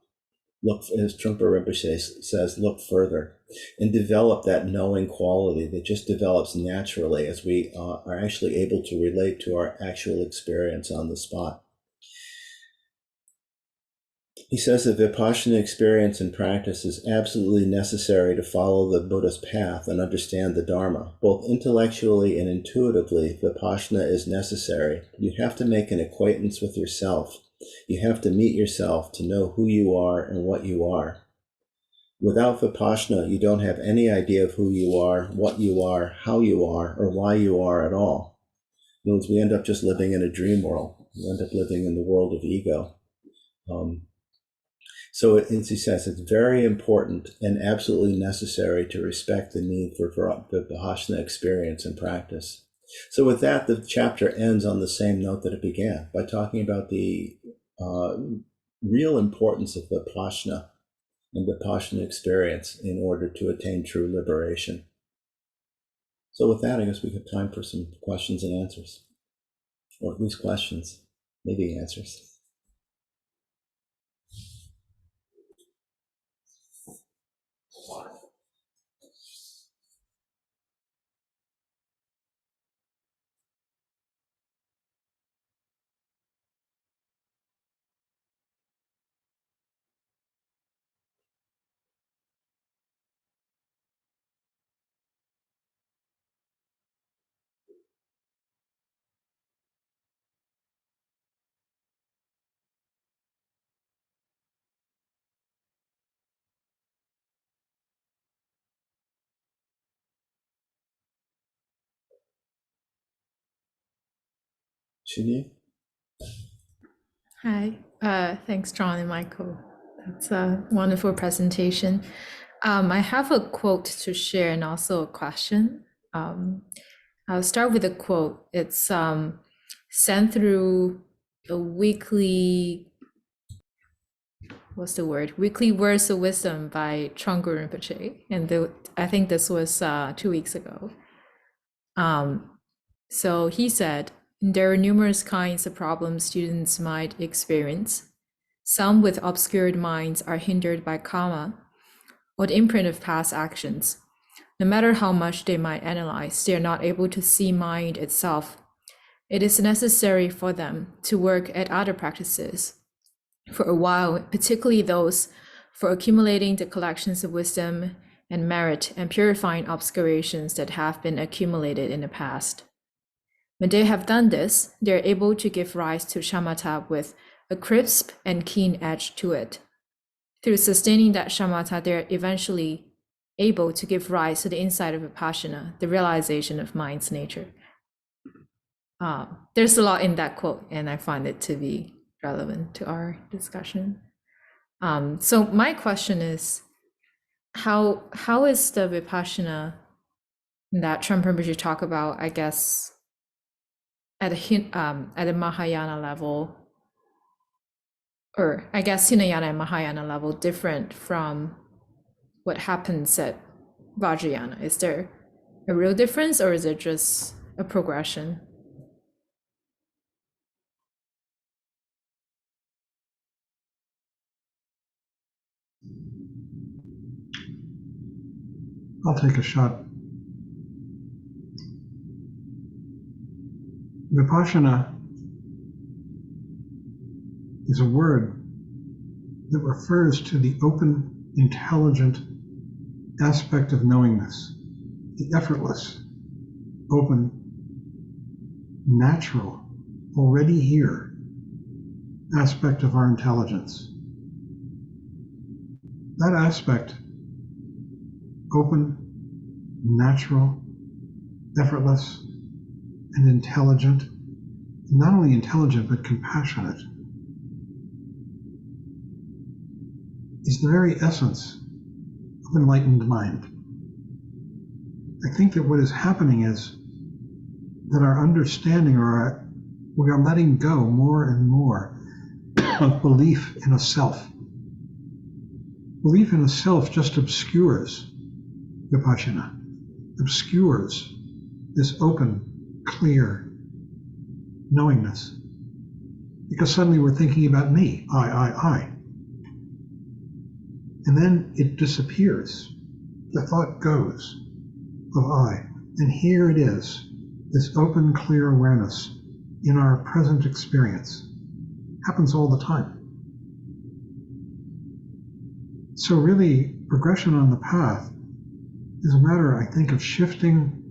look, as Trungpa Rinpoche says, look further and develop that knowing quality that just develops naturally as we are actually able to relate to our actual experience on the spot. He says that Vipassana experience and practice is absolutely necessary to follow the Buddha's path and understand the Dharma. Both intellectually and intuitively, Vipassana is necessary. You have to make an acquaintance with yourself. You have to meet yourself to know who you are and what you are. Without Vipassana, you don't have any idea of who you are, what you are, how you are, or why you are at all. In other words, we end up just living in a dream world. We end up living in the world of ego. So as he says, it's very important and absolutely necessary to respect the need for the Vipassana experience and practice. So with that, the chapter ends on the same note that it began, by talking about the real importance of Vipassana and Vipassana experience in order to attain true liberation. So with that, I guess we have time for some questions and answers, or at least questions, maybe answers. Shinyi? Hi, thanks, John and Michael. That's a wonderful presentation. I have a quote to share and also a question. I'll start with a quote. It's sent through a weekly, Weekly Words of Wisdom by Trungpa Rinpoche. And I think this was 2 weeks ago. So he said, there are numerous kinds of problems students might experience. Some with obscured minds are hindered by karma or the imprint of past actions. No matter how much they might analyze, they are not able to see mind itself. It is necessary for them to work at other practices for a while, particularly those for accumulating the collections of wisdom and merit and purifying obscurations that have been accumulated in the past. When they have done this, they are able to give rise to shamatha with a crisp and keen edge to it. Through sustaining that shamatha, they are eventually able to give rise to the insight of vipassana, the realization of mind's nature. There's a lot in that quote, and I find it to be relevant to our discussion. So my question is, how is the vipassana that Trungpa Rinpoche talk about, I guess, at a Mahayana level, or I guess Hinayana and Mahayana level, different from what happens at Vajrayana? Is there a real difference, or is it just a progression? I'll take a shot. Vipassana is a word that refers to the open, intelligent aspect of knowingness, the effortless, open, natural, already here aspect of our intelligence. That aspect, open, natural, effortless, and intelligent, and not only intelligent but compassionate, is the very essence of enlightened mind. I think that what is happening is that our understanding, we are letting go more and more of belief in a self. Belief in a self just obscures vipassana, obscures this open, clear knowingness. Because suddenly we're thinking about me, I. And then it disappears. The thought goes of I. And here it is, this open, clear awareness in our present experience. Happens all the time. So really, progression on the path is a matter, I think, of shifting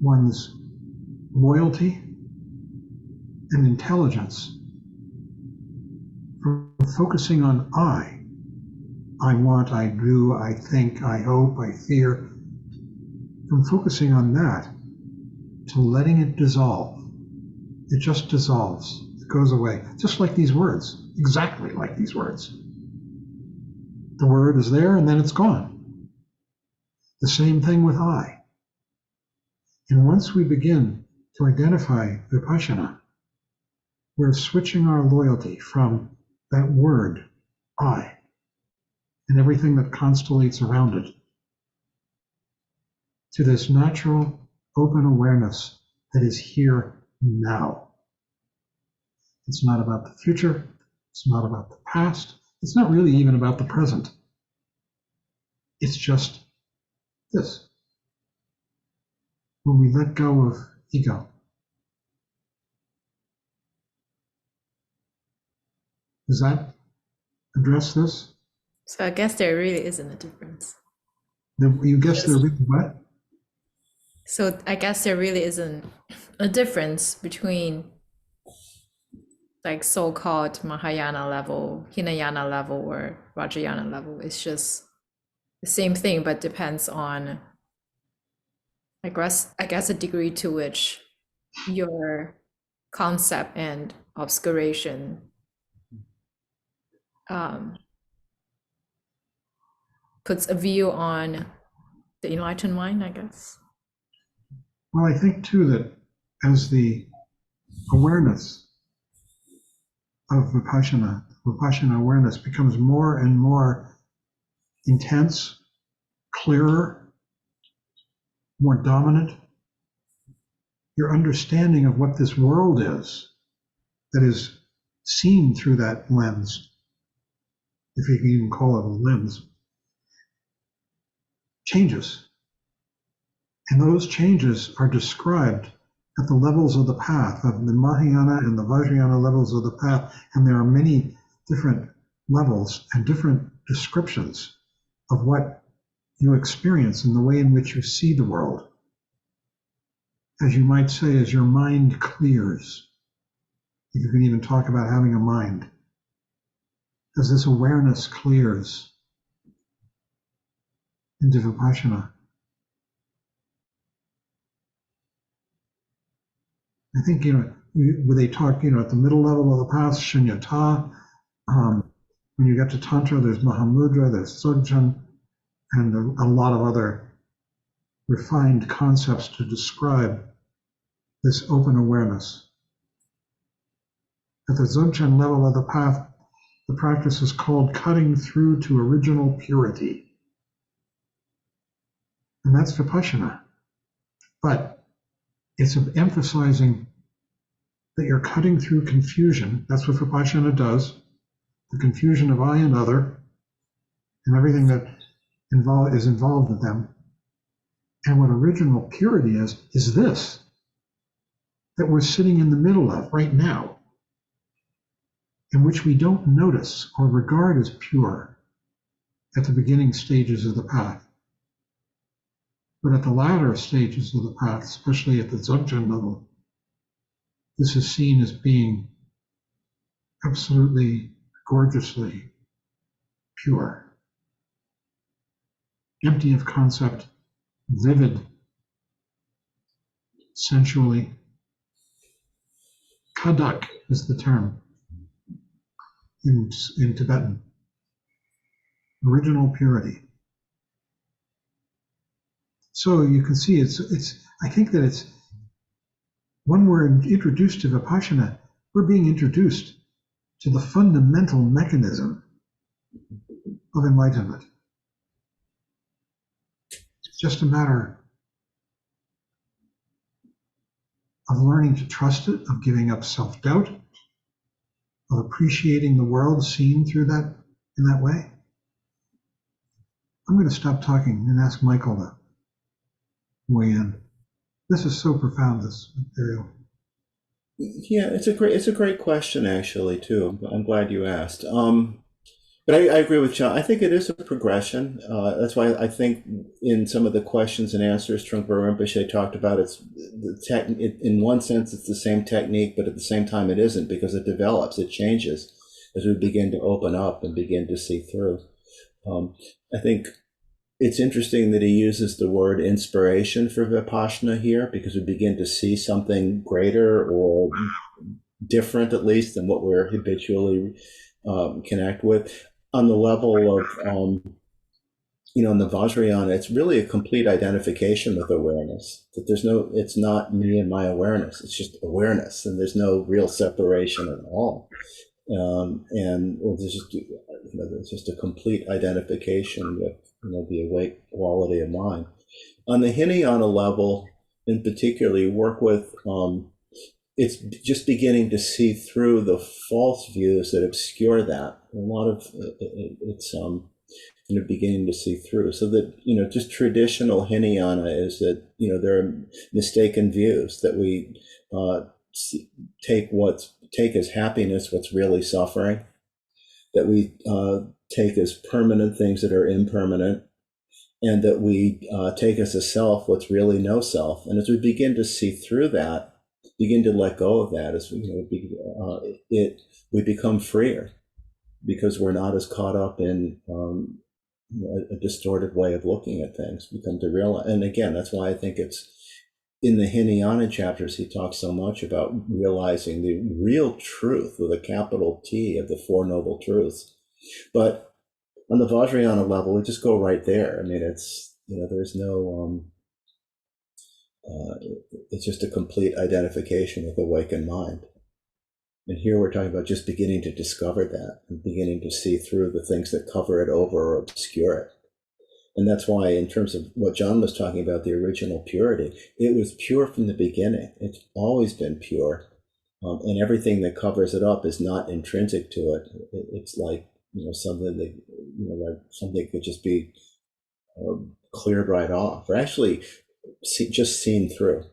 one's loyalty and intelligence from focusing on I want, I do, I think, I hope, I fear, from focusing on that to letting it dissolve. It just dissolves. It goes away. Just like these words, exactly like these words. The word is there and then it's gone. The same thing with I. And once we begin to identify vipassana, we're switching our loyalty from that word, I, and everything that constellates around it, to this natural, open awareness that is here now. It's not about the future. It's not about the past. It's not really even about the present. It's just this. When we let go of ego. Does that address this? So I guess there really isn't a difference. You guess there really what? So I guess there really isn't a difference between like so-called Mahayana level, Hinayana level, or Vajrayana level. It's just the same thing, but depends on, I guess a degree to which your concept and obscuration puts a view on the enlightened mind, I guess. Well, I think too that as the awareness of vipassana awareness becomes more and more intense, clearer, more dominant, your understanding of what this world is, that is seen through that lens, if you can even call it a lens, changes. And those changes are described at the levels of the path, of the Mahayana and the Vajrayana levels of the path. And there are many different levels and different descriptions of what you experience and the way in which you see the world. As you might say, as your mind clears, if you can even talk about having a mind, as this awareness clears into vipassana. I think, when they talk, at the middle level of the path, shunyata. When you get to Tantra, there's Mahamudra, there's Dzogchen, and a lot of other refined concepts to describe this open awareness. At the Dzogchen level of the path, the practice is called cutting through to original purity. And that's vipassana. But it's emphasizing that you're cutting through confusion. That's what vipassana does. The confusion of I and other, and everything that is involved with them. And what original purity is this, that we're sitting in the middle of right now, in which we don't notice or regard as pure at the beginning stages of the path. But at the latter stages of the path, especially at the Dzogchen level, this is seen as being absolutely, gorgeously pure, empty of concept, vivid, sensually. Kadak is the term in Tibetan. Original purity. So you can see I think that it's, when we're introduced to vipassana, we're being introduced to the fundamental mechanism of enlightenment. It's just a matter of learning to trust it, of giving up self-doubt, of appreciating the world seen through that in that way. I'm going to stop talking and ask Michael to weigh in. This is so profound, this material. Yeah, it's a great question actually too. I'm glad you asked. But I agree with John. I think it is a progression. That's why I think in some of the questions and answers Trungpa Rinpoche talked about, in one sense it's the same technique, but at the same time it isn't, because it develops, it changes as we begin to open up and begin to see through. I think it's interesting that he uses the word inspiration for Vipassana here, because we begin to see something greater or different, at least, than what we're habitually connect with. On the level of, in the Vajrayana, it's really a complete identification with awareness. That it's not me and my awareness. It's just awareness, and there's no real separation at all. And there's just a complete identification with the awake quality of mind. On the Hinayana level, in particular, you work with it's just beginning to see through the false views that obscure that. A lot of it's beginning to see through. So that just traditional Hinayana is that there are mistaken views that we take as happiness what's really suffering, that we take as permanent things that are impermanent, and that we take as a self what's really no self. And as we begin to see through that, begin to let go of that, as we become freer, because we're not as caught up in a distorted way of looking at things. We come to realize, and again, that's why I think it's in the Hinayana chapters, he talks so much about realizing the real truth with a capital T of the Four Noble Truths. But on the Vajrayana level, we just go right there. I mean, it's, there's no, it's just a complete identification with awakened mind. And here we're talking about just beginning to discover that and beginning to see through the things that cover it over or obscure it. And that's why, in terms of what John was talking about, the original purity, it was pure from the beginning. It's always been pure. And everything that covers it up is not intrinsic to it. It's like, something that, like something could just be cleared right off, or actually just seen through.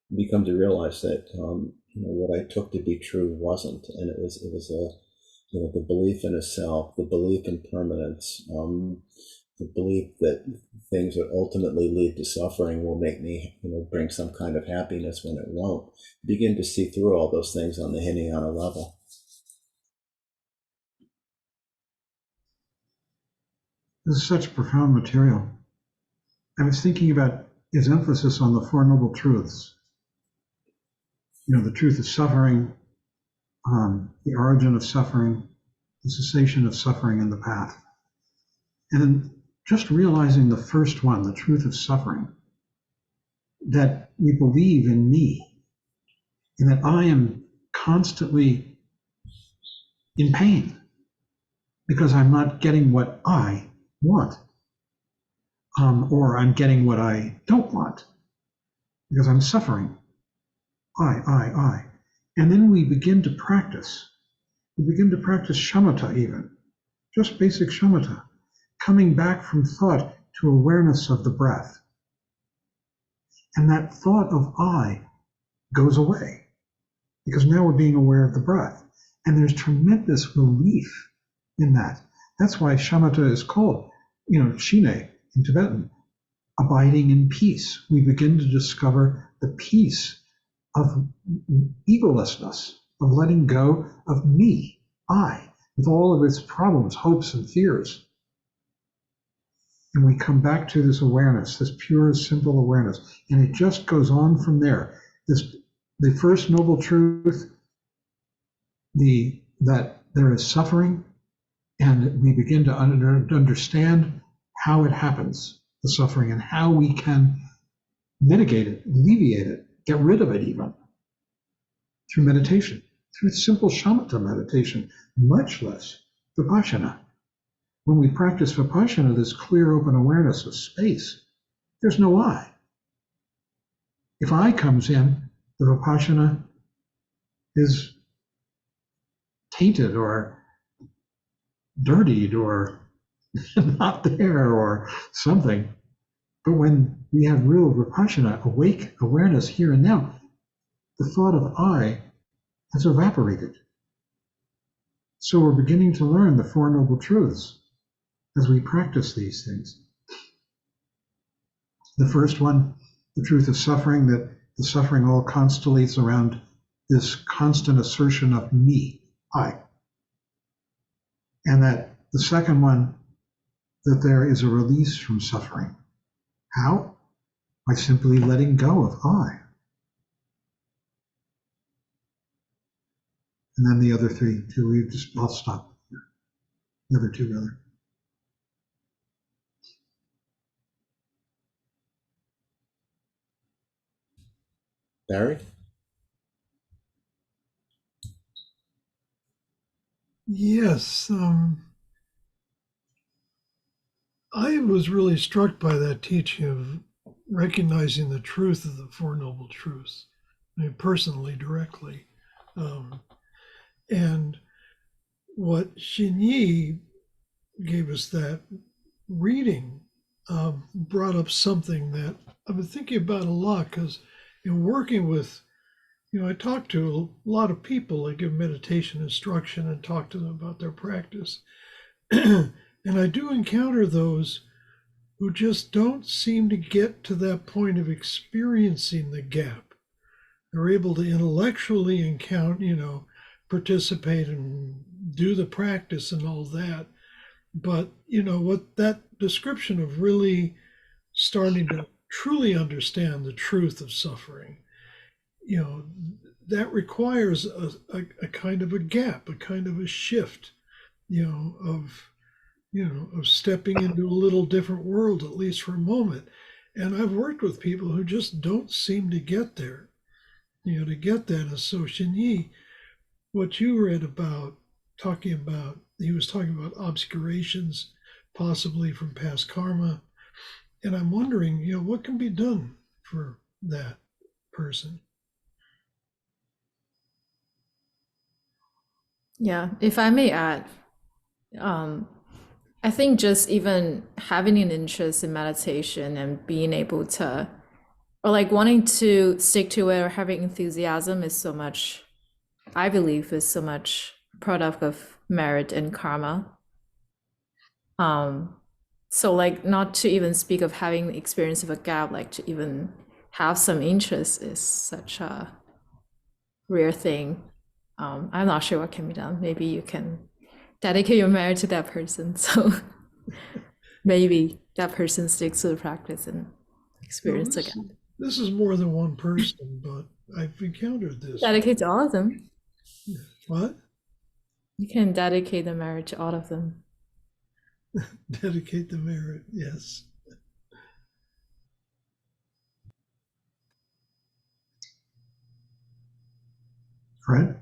You come to realize that, what I took to be true wasn't. And it was the belief in a self, the belief in permanence, the belief that things that ultimately lead to suffering will make me, bring some kind of happiness when it won't. Begin to see through all those things on the Hinayana level. This is such profound material. I was thinking about his emphasis on the Four Noble Truths. The truth of suffering, the origin of suffering, the cessation of suffering, and the path. And then just realizing the first one, the truth of suffering, that we believe in me, and that I am constantly in pain because I'm not getting what I want, or I'm getting what I don't want because I'm suffering. I. And then we begin to practice. We begin to practice shamatha even, just basic shamatha, coming back from thought to awareness of the breath. And that thought of I goes away because now we're being aware of the breath. And there's tremendous relief in that. That's why shamatha is called, shine in Tibetan, abiding in peace. We begin to discover the peace of egolessness, of letting go of me, I, with all of its problems, hopes, and fears. And we come back to this awareness, this pure, simple awareness, and it just goes on from there. The first noble truth, that there is suffering, and we begin to understand how it happens, the suffering, and how we can mitigate it, alleviate it, get rid of it even through meditation. through simple shamatha meditation, much less vipassana. When we practice vipassana, this clear, open awareness of space, there's no I. If I comes in, the vipassana is tainted or dirtied or not there or something. But when we have real vipassana, awake awareness here and now, the thought of I has evaporated. So we're beginning to learn the Four Noble Truths as we practice these things. The first one, the truth of suffering, that the suffering all constellates around this constant assertion of me, I. And that the second one, that there is a release from suffering. How? By simply letting go of I. And then the other three, I'll stop here. The other two, rather. Barry? Yes, I was really struck by that teaching of recognizing the truth of the Four Noble Truths, I mean, personally, directly. And what Xinyi gave us that reading brought up something that I've been thinking about a lot because in working with, I talk to a lot of people. I give meditation instruction and talk to them about their practice. And I do encounter those who just don't seem to get to that point of experiencing the gap. They're able to intellectually encounter, participate and do the practice and all that. But, what that description of really starting to truly understand the truth of suffering, that requires a kind of a gap, a kind of a shift, of stepping into a little different world, at least for a moment. And I've worked with people who just don't seem to get there, to get that. And so Xinyi, what you read about, he was talking about obscurations, possibly from past karma. And I'm wondering, what can be done for that person? Yeah, if I may add, I think just even having an interest in meditation and being able to, or like wanting to stick to it or having enthusiasm is so much, I believe, is so much product of merit and karma. So like not to even speak of having the experience of a gap, like to even have some interest is such a rare thing. I'm not sure what can be done. Maybe you can dedicate your merit to that person. So maybe that person sticks to the practice and experience again. This is more than one person, but I've encountered this. Dedicate to all of them. What? You can dedicate the merit to all of them. Dedicate the merit, yes. Fred?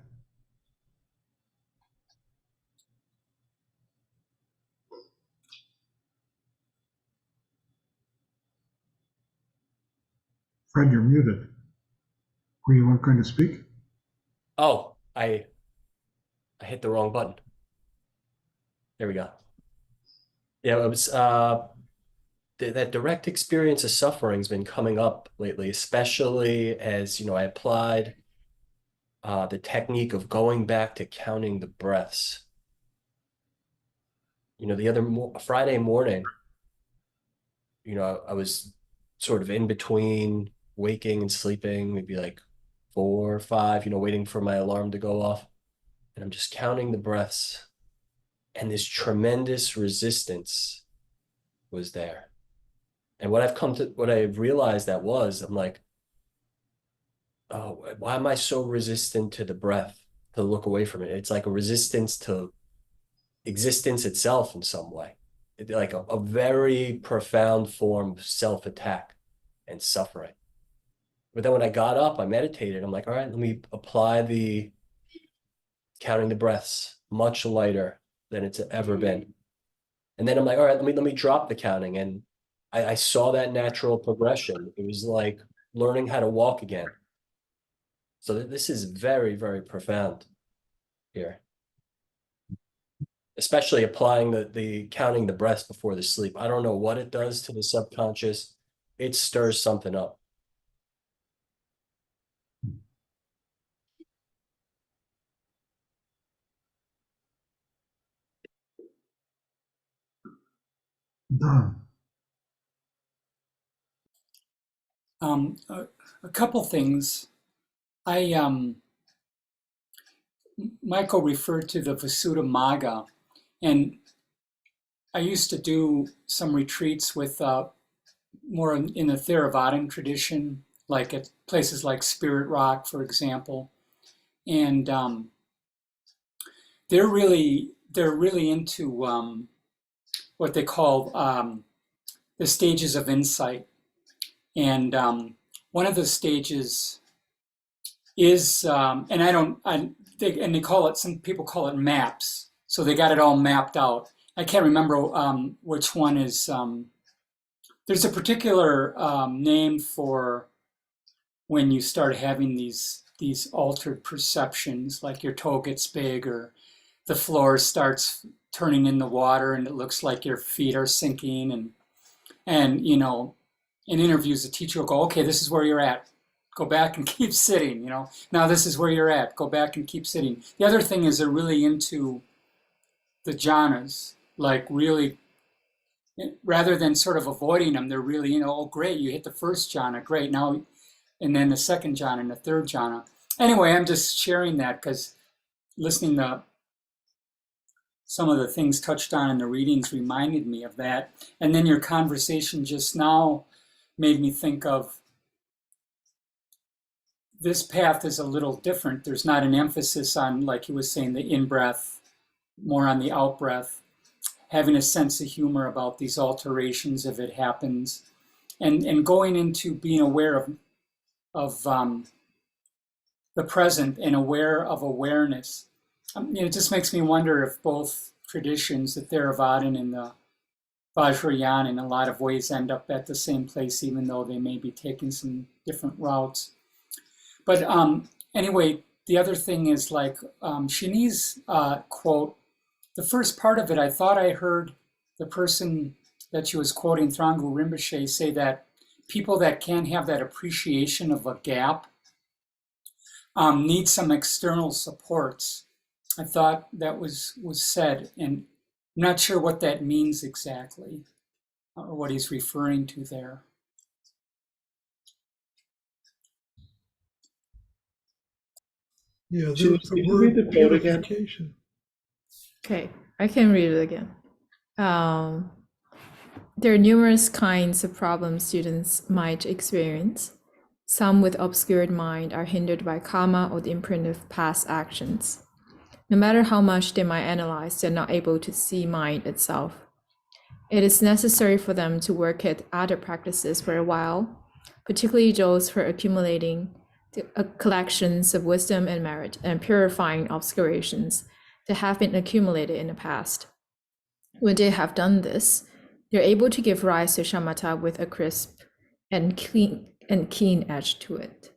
Fred, you're muted. Were you not going to speak? Oh, I hit the wrong button. There we go. Yeah, it was that direct experience of suffering has been coming up lately, especially as I applied the technique of going back to counting the breaths. The other Friday morning, I was sort of in between waking and sleeping, maybe like 4 or 5, waiting for my alarm to go off. And I'm just counting the breaths. And this tremendous resistance was there. And what I've realized I'm like, oh, why am I so resistant to the breath, to look away from it? It's like a resistance to existence itself in some way. Like a very profound form of self-attack and suffering. But then when I got up, I meditated. I'm like, all right, let me apply the counting the breaths, much lighter than it's ever been. And then I'm like, all right, let me drop the counting. And I saw that natural progression. It was like learning how to walk again. So this is very, very profound here, especially applying the counting the breaths before the sleep. I don't know what it does to the subconscious. It stirs something up. Done. A couple things. Michael referred to the Visuddhimagga, and I used to do some retreats with more in the Theravadan tradition, like at places like Spirit Rock, for example, and they're really into what they call the stages of insight, and one of the stages is, and they call it, some people call it maps. So they got it all mapped out. I can't remember which one is, there's a particular name for when you start having these altered perceptions, like your toe gets big or the floor starts turning into water and it looks like your feet are sinking. And you know, in interviews, the teacher will go, okay, this is where you're at. Go back and keep sitting, you know. Now this is where you're at. Go back and keep sitting. The other thing is they're really into the jhanas, like really, rather than sort of avoiding them, they're really, you know, oh great, you hit the first jhana, great. Now, and then the second jhana and the third jhana. Anyway, I'm just sharing that because listening to some of the things touched on in the readings reminded me of that. And then your conversation just now made me think of this path is a little different. There's not an emphasis on, like he was saying, the in-breath, more on the out-breath, having a sense of humor about these alterations if it happens, and going into being aware of the present and aware of awareness. You know, it just makes me wonder if both traditions, the Theravadan and the Vajrayana, in a lot of ways end up at the same place, even though they may be taking some different routes. But anyway, the other thing is like Shini's quote, the first part of it, I thought I heard the person that she was quoting, Thrangu Rinpoche, say that people that can't have that appreciation of a gap need some external supports. I thought that was said, and I'm not sure what that means exactly, or what he's referring to there. Yeah, there's Should the you read word the quote again? purification. Okay, I can read it again. There are numerous kinds of problems students might experience. Some with obscured mind are hindered by karma or the imprint of past actions. No matter how much they might analyze, they're not able to see mind itself. It is necessary for them to work at other practices for a while, particularly those for accumulating collections of wisdom and merit and purifying obscurations that have been accumulated in the past. When they have done this, they're able to give rise to shamatha with a crisp and keen edge to it.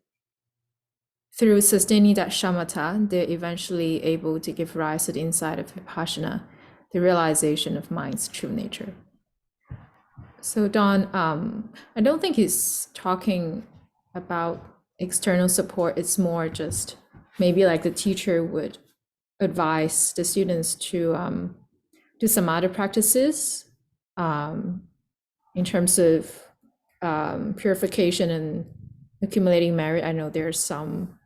Through sustaining that shamatha, they're eventually able to give rise to the insight of vipassana, the realization of mind's true nature. So Don, I don't think he's talking about external support. It's more just maybe like the teacher would advise the students to do some other practices in terms of purification and accumulating merit. I know there's some.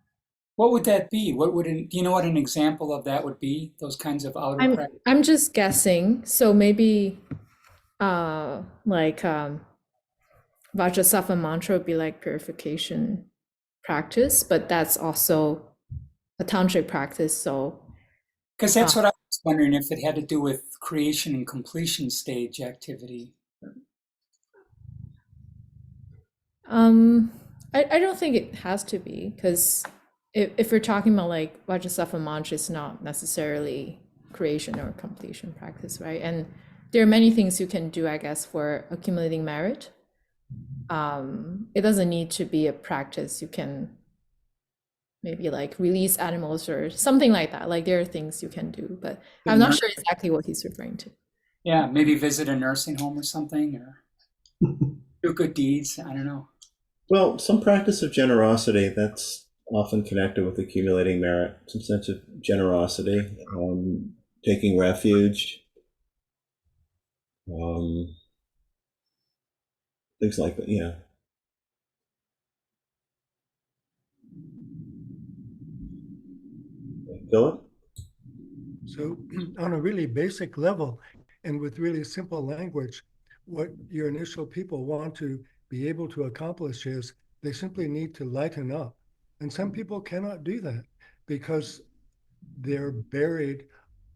What would that be? Do you know what an example of that would be? Those kinds of outer practices? I'm just guessing. So maybe like Vajrasattva mantra would be like purification practice, but that's also a tantric practice. So Because that's what I was wondering, if it had to do with creation and completion stage activity. I don't think it has to be, because if we're talking about like Vajrasattva mantra, it's not necessarily creation or completion practice, right? And there are many things you can do, I guess, for accumulating merit. It doesn't need to be a practice. You can maybe like release animals or something like that. Like there are things you can do, but I'm not sure exactly what he's referring to. Yeah, maybe visit a nursing home or something, or do good deeds. I don't know. Well, some practice of generosity, that's often connected with accumulating merit, some sense of generosity, taking refuge, things like that, yeah. Philip? So on a really basic level and with really simple language, what your initial people want to be able to accomplish is they simply need to lighten up. And some people cannot do that because they're buried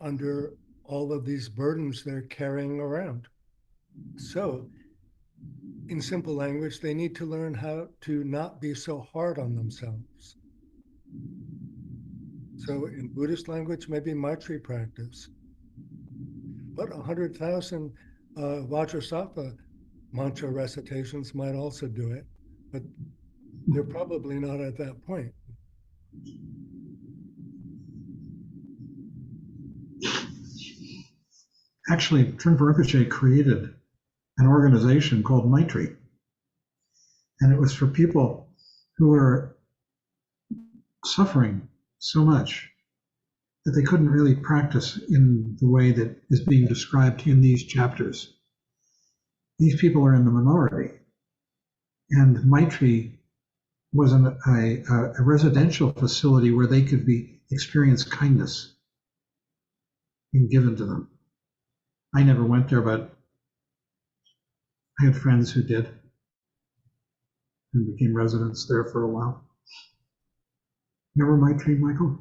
under all of these burdens they're carrying around. So in simple language, they need to learn how to not be so hard on themselves. So in Buddhist language, maybe Maitri practice. But 100,000 Vajrasattva mantra recitations might also do it, but they're probably not at that point. Actually, Trungpa Rinpoche created an organization called Maitri, and it was for people who were suffering so much that they couldn't really practice in the way that is being described in these chapters. These people are in the minority, and Maitri was a residential facility where they could experience kindness being given to them. I never went there, but I had friends who did and became residents there for a while. Remember Maitri, Michael?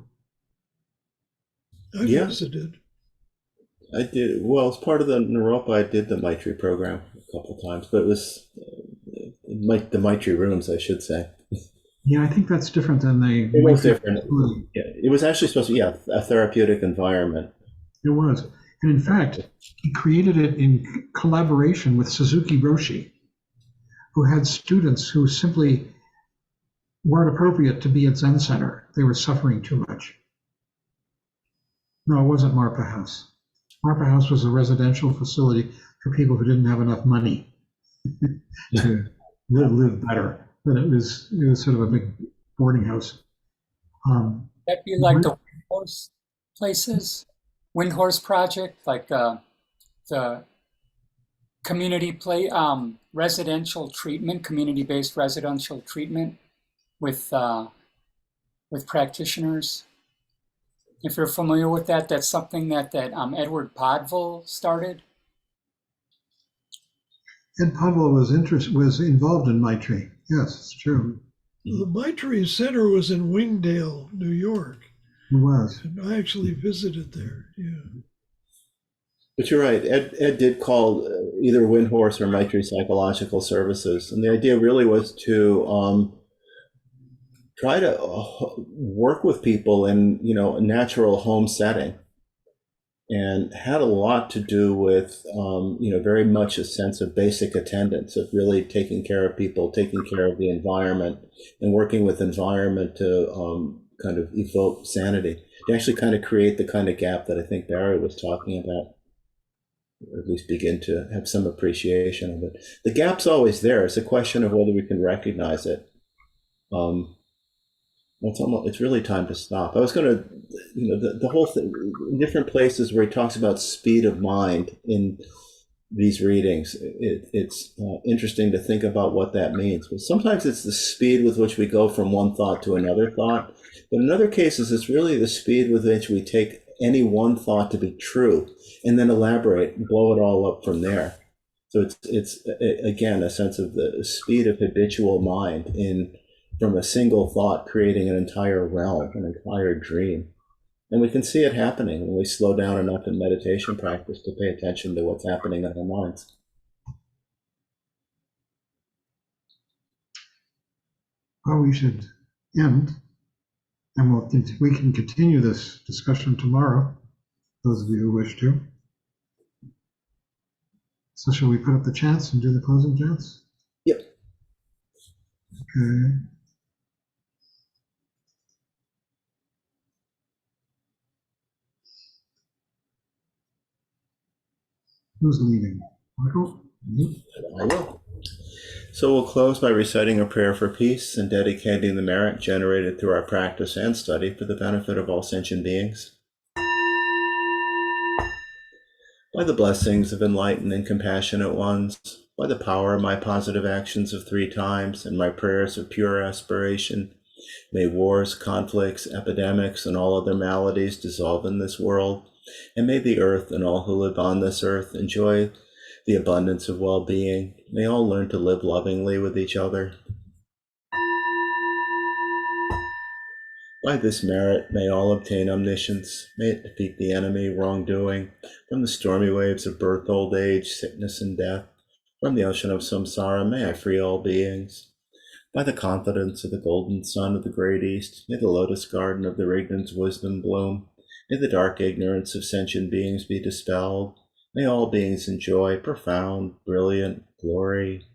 I Yeah. visited. I did. Well, as part of the Naropa, I did the Maitri program a couple of times, but it was the Maitri rooms, I should say. Yeah, I think that's different than the. It was different. Yeah, it was actually supposed to be a therapeutic environment. It was. And in fact, he created it in collaboration with Suzuki Roshi, who had students who simply weren't appropriate to be at Zen Center. They were suffering too much. No, it wasn't Marpa House. Marpa House was a residential facility for people who didn't have enough money to live better. But it was sort of a big boarding house. That'd be like the Windhorse places, Windhorse project, like the community residential treatment, community-based residential treatment with practitioners. If you're familiar with that, that's something that Edward Podville started. Ed Podville was involved in Maitri. Yes, it's true. The Maitri Center was in Wingdale, New York. It was. And I actually visited there. Yeah. But you're right. Ed did call either Windhorse or Maitri Psychological Services, and the idea really was to try to work with people in a natural home setting, and had a lot to do with very much a sense of basic attendance, of really taking care of people, taking care of the environment, and working with environment to kind of evoke sanity, to actually kind of create the kind of gap that I think Barry was talking about, or at least begin to have some appreciation of it. The gap's always there. It's a question of whether we can recognize it. It's really time to stop. I was going to, the whole thing, in different places where he talks about speed of mind in these readings, it's interesting to think about what that means. But sometimes it's the speed with which we go from one thought to another thought. But in other cases, it's really the speed with which we take any one thought to be true and then elaborate and blow it all up from there. So it's again, a sense of the speed of habitual mind from a single thought creating an entire realm, an entire dream. And we can see it happening when we slow down enough in meditation practice to pay attention to what's happening in our minds. Well, we should end. And we can continue this discussion tomorrow, those of you who wish to. So shall we put up the chants and do the closing chants? Yep. Okay. Who's leading? Michael? I will. So we'll close by reciting a prayer for peace and dedicating the merit generated through our practice and study for the benefit of all sentient beings. By the blessings of enlightened and compassionate ones, by the power of my positive actions of 3 times and my prayers of pure aspiration, may wars, conflicts, epidemics, and all other maladies dissolve in this world, and may the earth and all who live on this earth enjoy the abundance of well-being. May all learn to live lovingly with each other. By this merit, may all obtain omniscience. May it defeat the enemy, wrongdoing, from the stormy waves of birth, old age, sickness, and death. From the ocean of samsara, may I free all beings. By the confidence of the golden sun of the great East, may the lotus garden of their ignorance wisdom bloom. May the dark ignorance of sentient beings be dispelled. May all beings enjoy profound, brilliant glory.